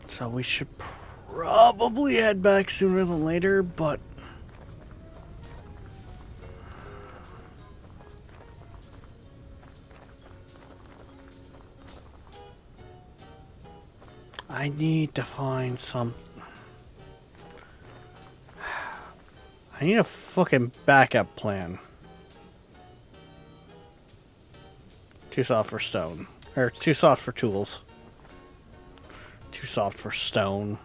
So we should probably head back sooner than later, but I need to find some... I need a fucking backup plan. Too soft for stone. Or too soft for tools. Too soft for stone.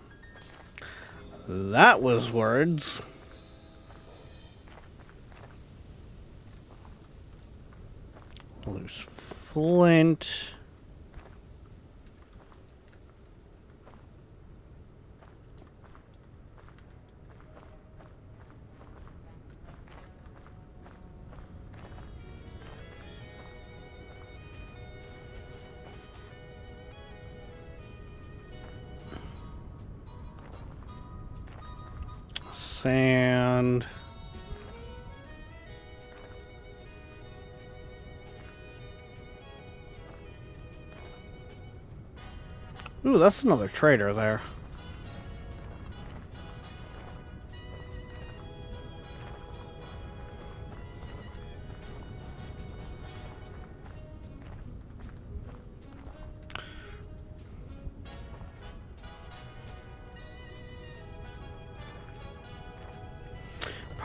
That was words. Loose flint. Sand. Ooh, that's another trader there.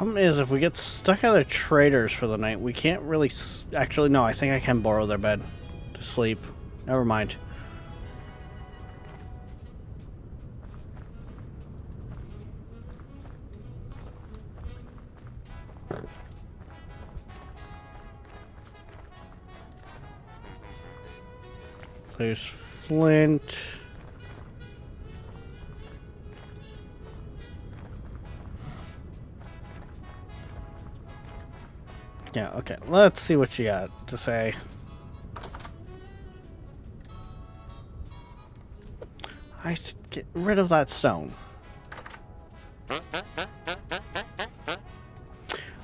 Problem is, if we get stuck at a trader's for the night, we can't really... Actually, no, I think I can borrow their bed to sleep. Never mind. There's flint. Yeah, okay. Let's see what you got to say. Get rid of that stone.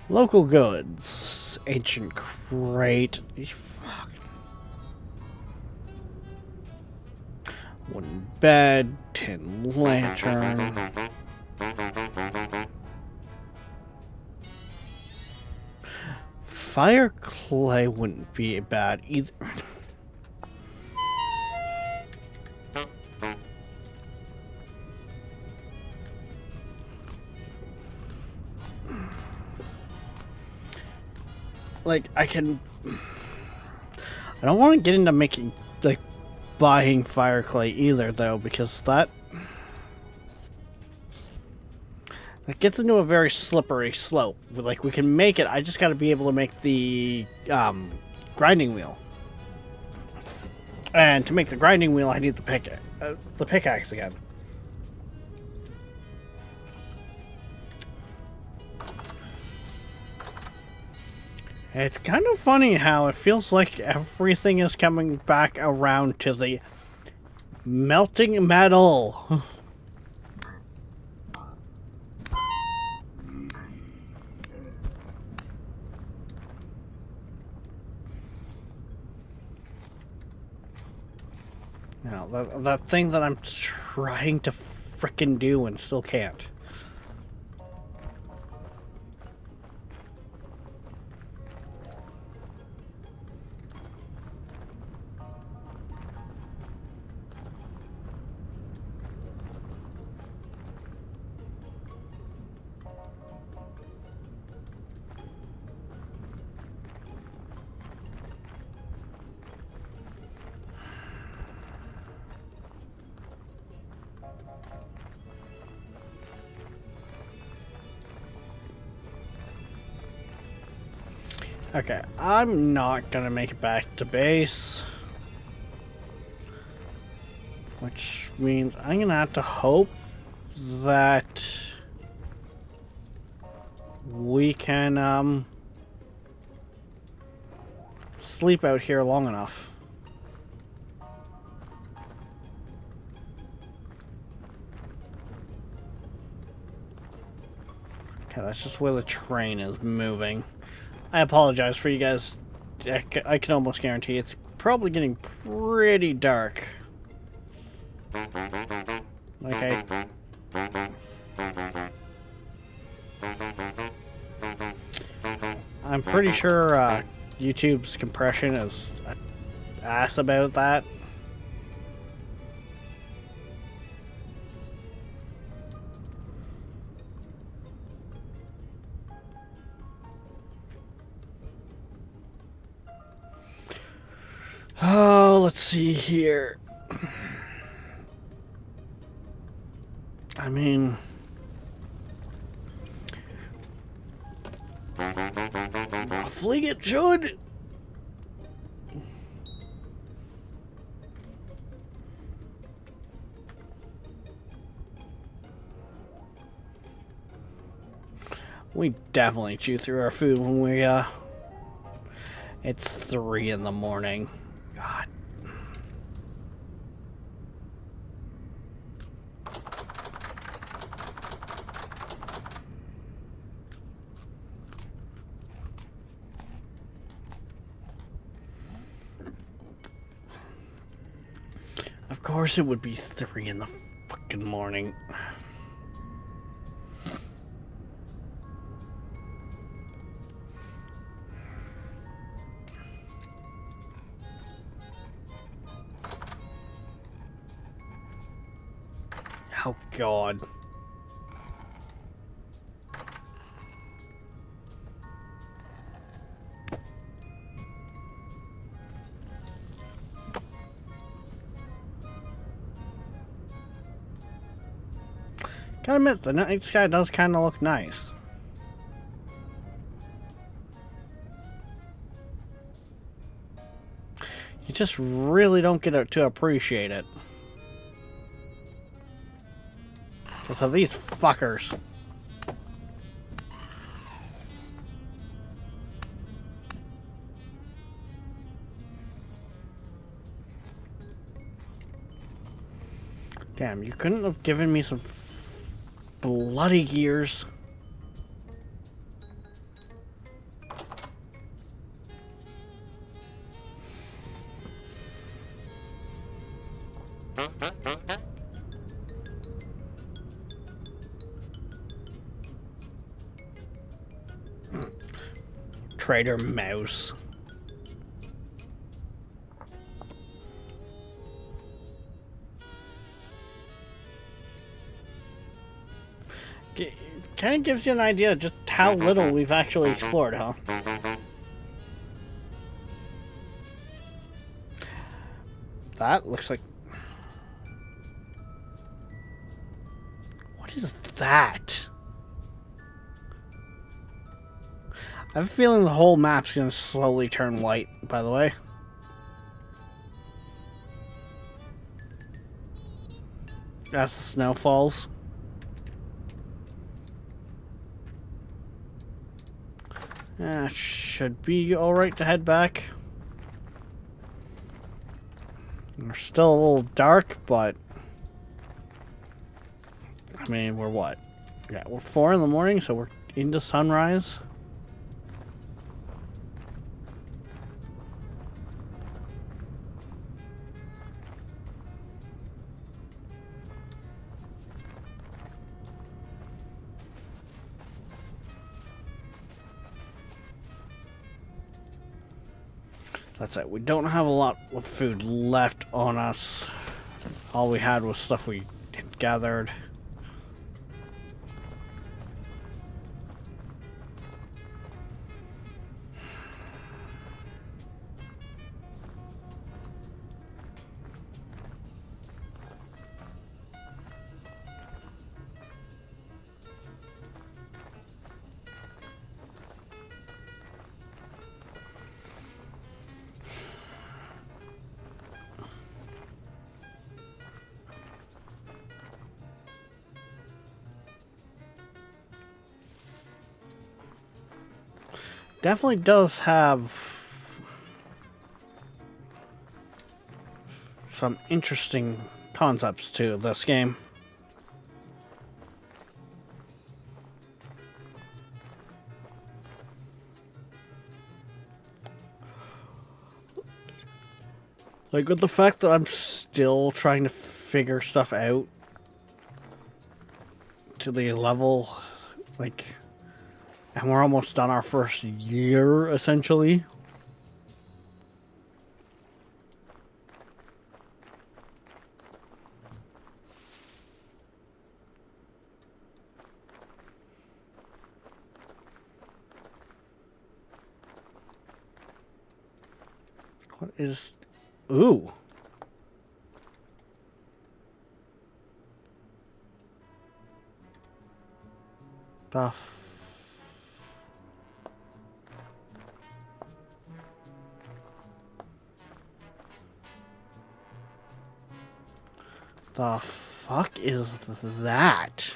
Local goods. Ancient crate. Fuck. Wooden bed. Tin lantern. Fire clay wouldn't be bad either. Like, I don't want to get into making, like, buying fire clay either, though, because that gets into a very slippery slope. Like, we can make it, I just got to be able to make the grinding wheel. And to make the grinding wheel, I need the pickaxe again. It's kind of funny how it feels like everything is coming back around to the melting metal. You know, that thing that I'm trying to frickin' do and still can't. Okay, I'm not gonna make it back to base. Which means I'm gonna have to hope that we can sleep out here long enough. Okay, that's just where the train is moving. I apologize for you guys. I can almost guarantee it's probably getting pretty dark. Okay. I'm pretty sure YouTube's compression is ass about that. Oh, let's see here. I mean, a fleet it should. We definitely chew through our food when we it's 3 in the morning. God. Of course it would be 3 in the fucking morning. Oh, God. Gotta admit, the night sky does kind of look nice. You just really don't get to appreciate it. Because of these fuckers. Damn, you couldn't have given me some bloody gears. Traitor mouse. Kind of gives you an idea of just how little we've actually explored, huh? That looks like... What is that? I have a feeling the whole map's gonna slowly turn white, by the way. As the snow falls. Should be alright to head back. We're still a little dark, but... I mean, we're what? Yeah, we're 4 in the morning, so we're into sunrise. That's it. We don't have a lot of food left on us. All we had was stuff we had gathered. Definitely does have some interesting concepts to this game. Like with the fact that I'm still trying to figure stuff out to the level, like... And we're almost done our first year, essentially. What is... Ooh. The fuck is that?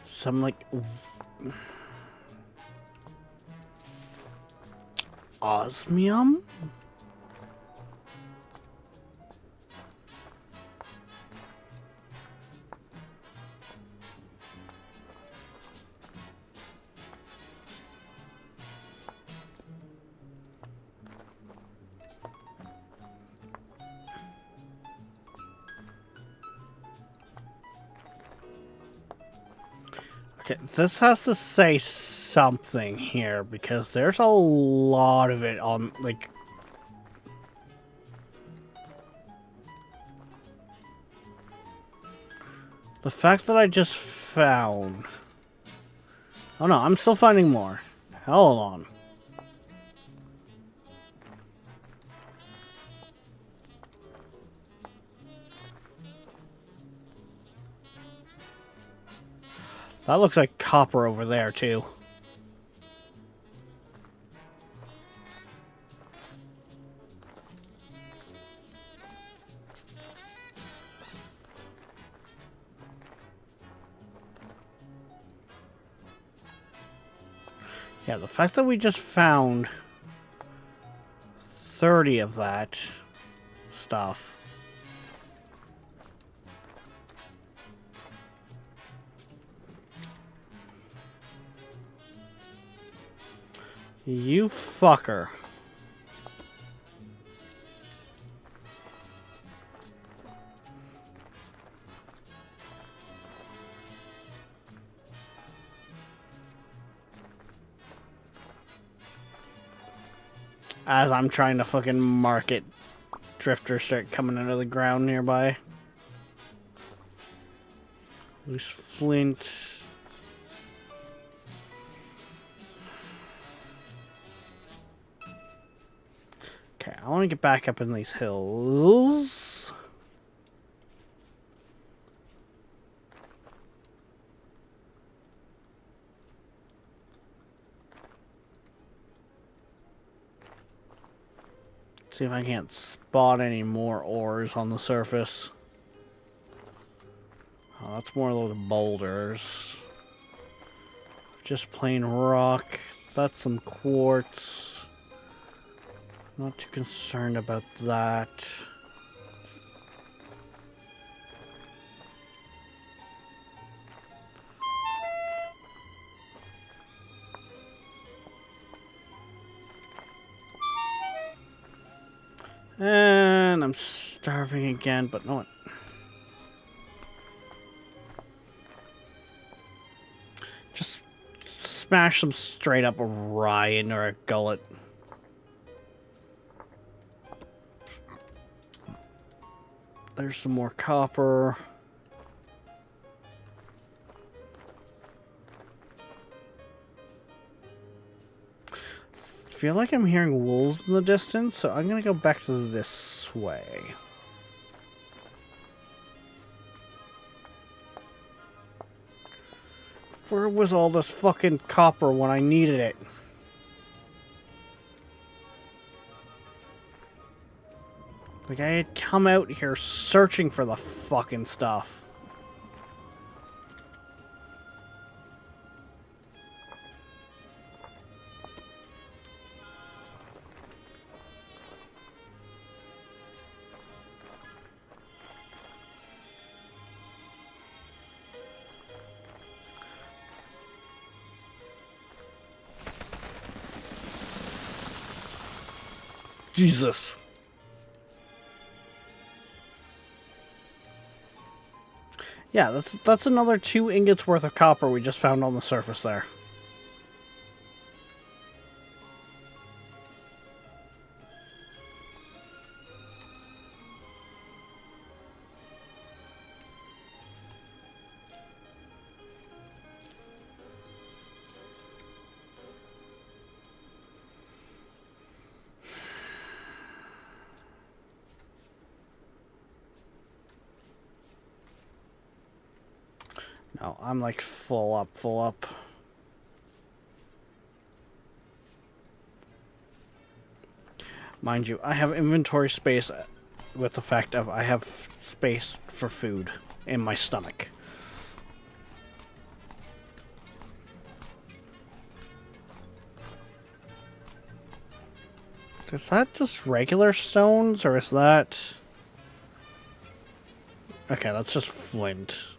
Some like osmium? Okay, this has to say something here because there's a lot of it on, like... The fact that I just found Oh no, I'm still finding more. Hold on. That looks like copper over there, too. Yeah, the fact that we just found 30 of that stuff. You fucker. As I'm trying to fucking market, drifters start coming out of the ground nearby. Loose flint. Okay, I want to get back up in these hills. See if I can't spot any more ores on the surface. Oh, that's more of those boulders. Just plain rock. That's some quartz. Not too concerned about that. And I'm starving again, but no. Just smash some straight up rye into our gullet. There's some more copper. I feel like I'm hearing wolves in the distance, so I'm gonna go back to this way. Where was all this fucking copper when I needed it? Like, I had come out here searching for the fucking stuff. Jesus. Yeah, that's another 2 ingots worth of copper we just found on the surface there. No, I'm like full up, full up. Mind you, I have inventory space with the fact of I have space for food in my stomach. Is that just regular stones, or is that... Okay, that's just flint.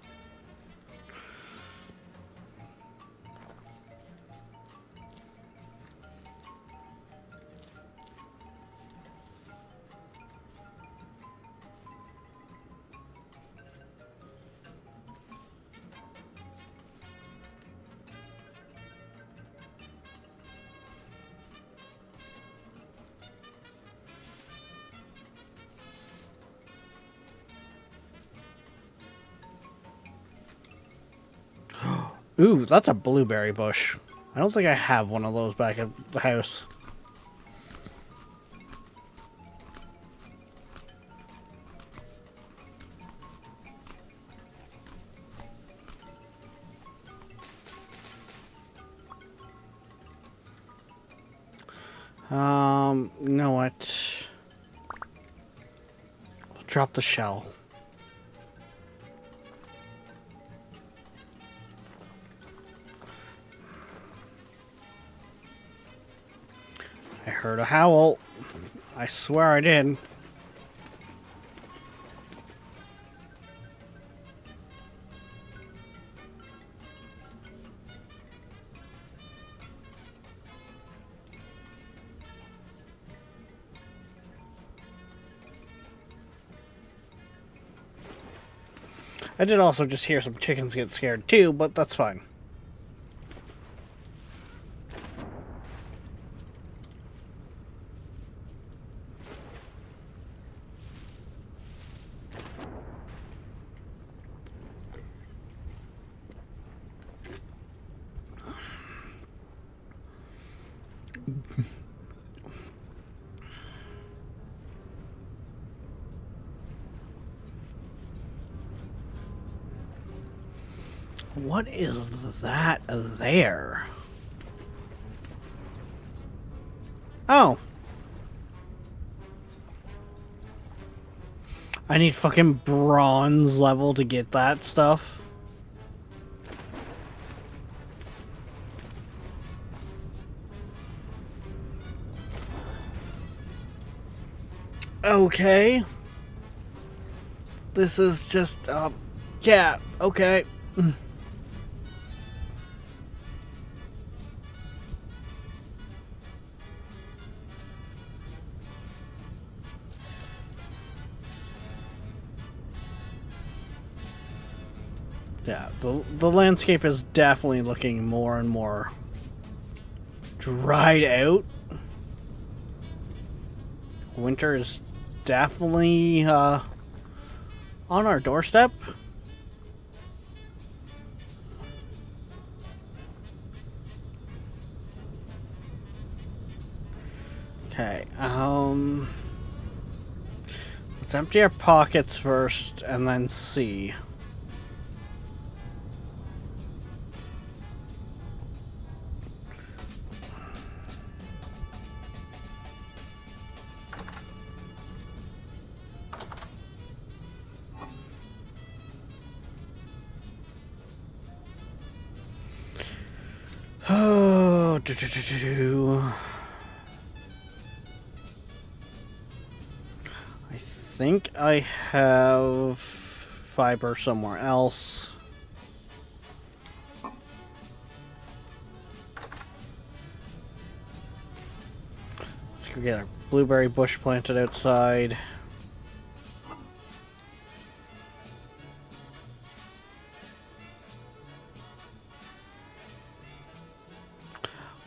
Ooh, that's a blueberry bush. I don't think I have one of those back at the house. You know what? I'll drop the shell. I heard a howl. I swear I did. I did also just hear some chickens get scared too, but that's fine. What is that there? Oh. I need fucking bronze level to get that stuff. Okay. This is just, yeah, okay. Yeah, the landscape is definitely looking more and more dried out. Winter is definitely on our doorstep. Okay, let's empty our pockets first and then see. Oh, I think I have fiber somewhere else. Let's go get a blueberry bush planted outside.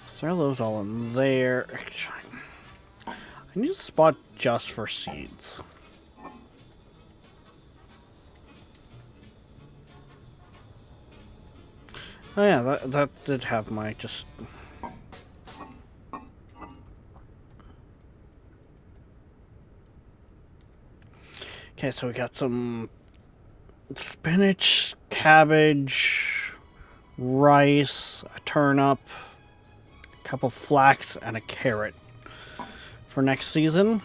Throw those all in there. I need a spot just for seeds. Oh yeah, that did have my just... Okay, so we got some spinach, cabbage, rice, a turnip, a couple flax, and a carrot for next season.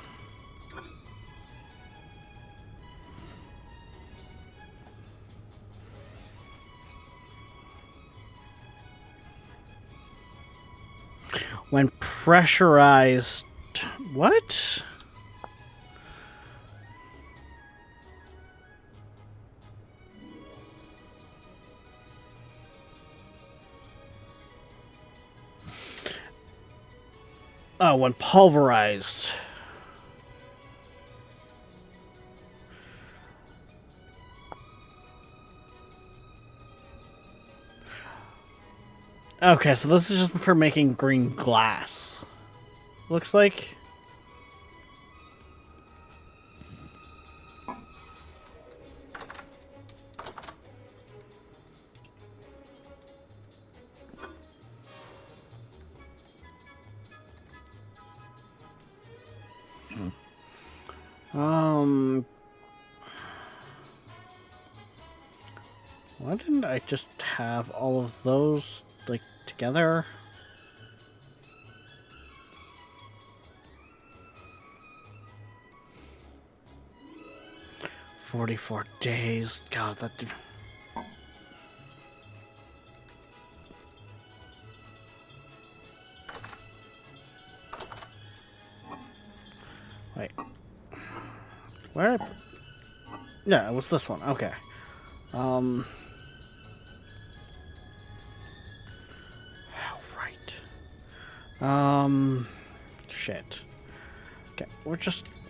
When pressurized... What? Oh, when pulverized. Okay, so this is just for making green glass. Looks like. Why didn't I just have all of those, like, together? "44 days. God, that... Wait. Where did I... Yeah, it was this one. Okay. Oh, right. Shit. Okay, we're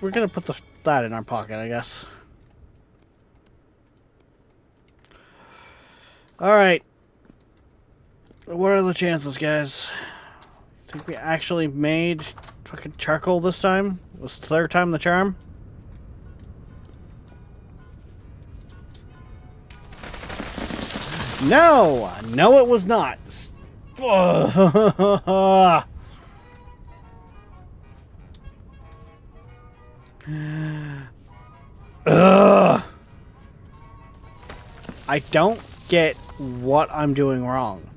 gonna put that in our pocket, I guess. Alright. What are the chances, guys? Think we actually made fucking charcoal this time? Was the third time the charm? No! No, it was not. Ugh. I don't get what I'm doing wrong.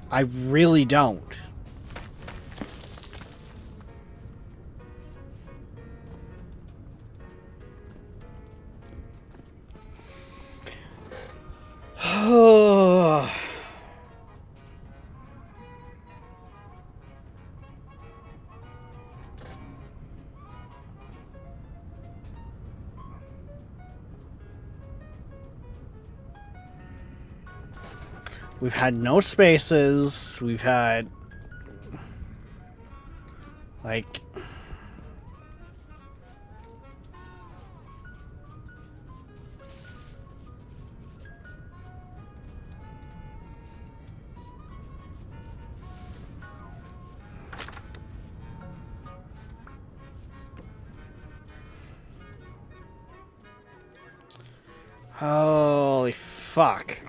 I really don't. We've had no spaces. We've had... like... Holy fuck.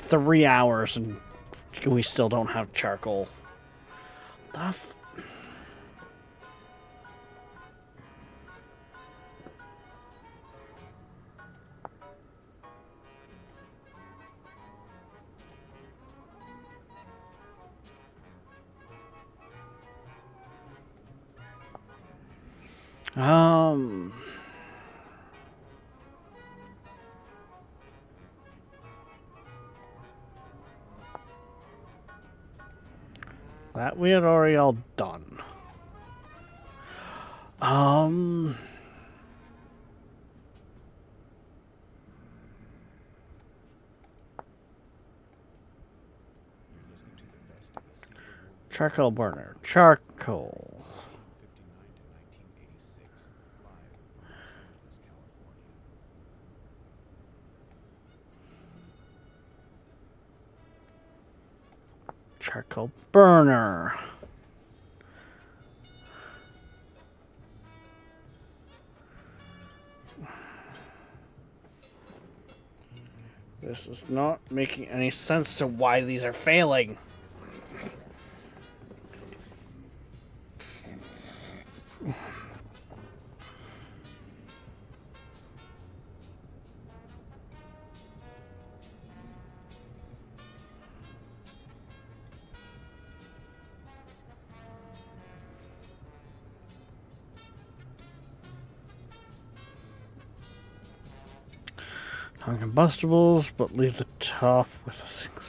3 hours and we still don't have charcoal. The f... That we had already all done. Charcoal burner. Charcoal. Charcoal burner. This is not making any sense to why these are failing. Non-combustibles, but leave the top with a single...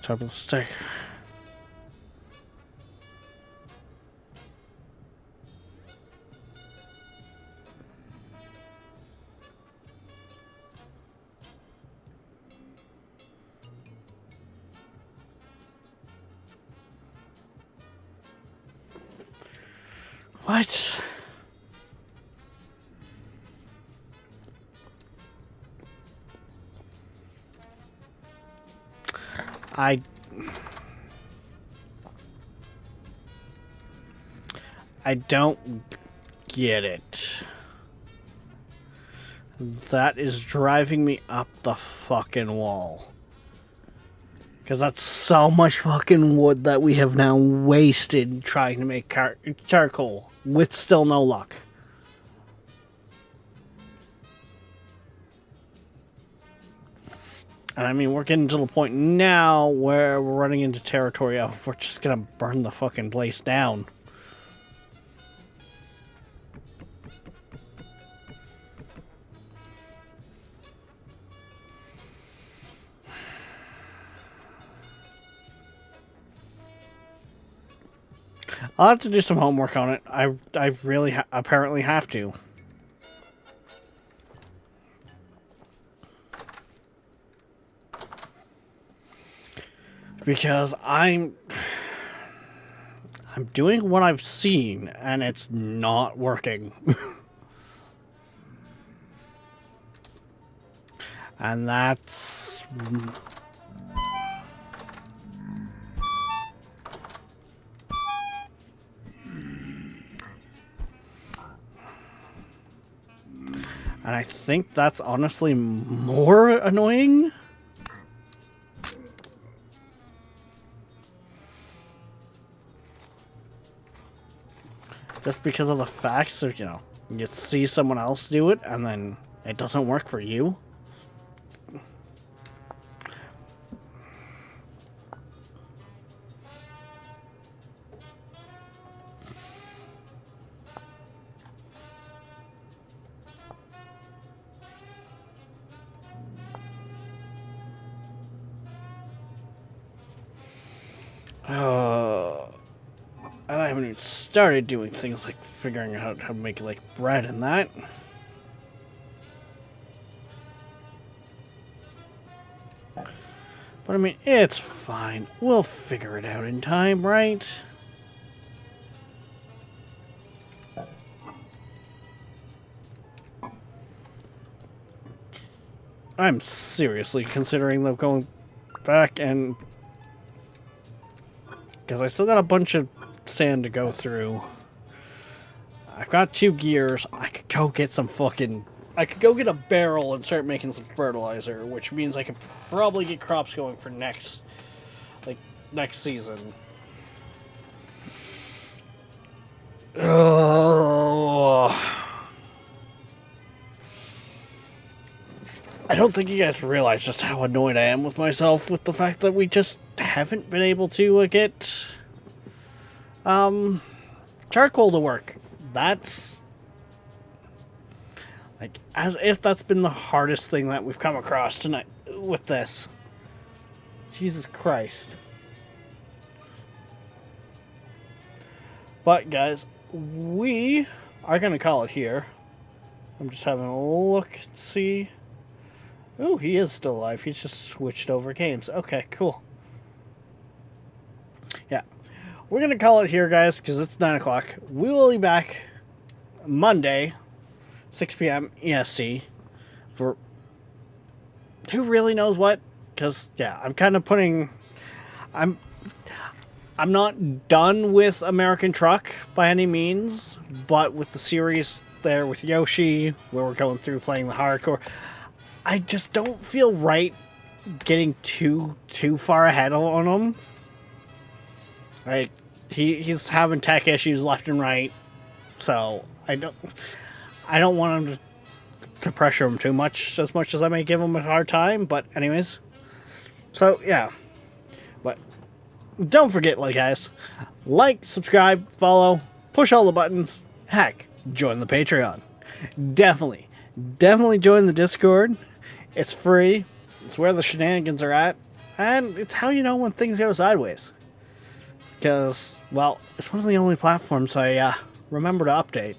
Top of the stick. What? I... I don't get it. That is driving me up the fucking wall. Because that's so much fucking wood that we have now wasted trying to make charcoal with still no luck. And I mean, we're getting to the point now where we're running into territory of we're just gonna burn the fucking place down. I'll have to do some homework on it. I really apparently have to. Because I'm doing what I've seen and it's not working. And that's and I think that's honestly more annoying. Just because of the fact that, you know, you see someone else do it and then it doesn't work for you. And I haven't even started doing things like figuring out how to make like bread and that. But I mean, it's fine. We'll figure it out in time, right? I'm seriously considering them going back and... because I still got a bunch of sand to go through. I've got 2 gears. I could go get some fucking... I could go get a barrel and start making some fertilizer, which means I could probably get crops going for next season. Oh. I don't think you guys realize just how annoyed I am with myself with the fact that we just haven't been able to get charcoal to work. That's like as if that's been the hardest thing that we've come across tonight with this. Jesus Christ. But guys, we are gonna call it here. I'm just having a look and see. Oh, he is still alive. He's just switched over games. Okay, cool. Yeah. We're going to call it here, guys, because it's 9 o'clock. We will be back Monday, 6 p.m. EST, for who really knows what. Because, yeah, I'm kind of putting... I'm not done with American Truck by any means, but with the series there with Yoshi, where we're going through playing the hardcore... I just don't feel right getting too far ahead on him. Like, he's having tech issues left and right, so I don't want him to pressure him too much as I may give him a hard time. But anyways, so yeah. But don't forget, guys, like, subscribe, follow, push all the buttons. Heck, join the Patreon. Definitely join the Discord. It's free. It's where the shenanigans are at. And it's how you know when things go sideways. Because, well, it's one of the only platforms I remember to update.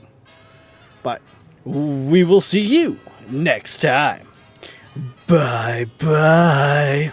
But we will see you next time. Bye-bye.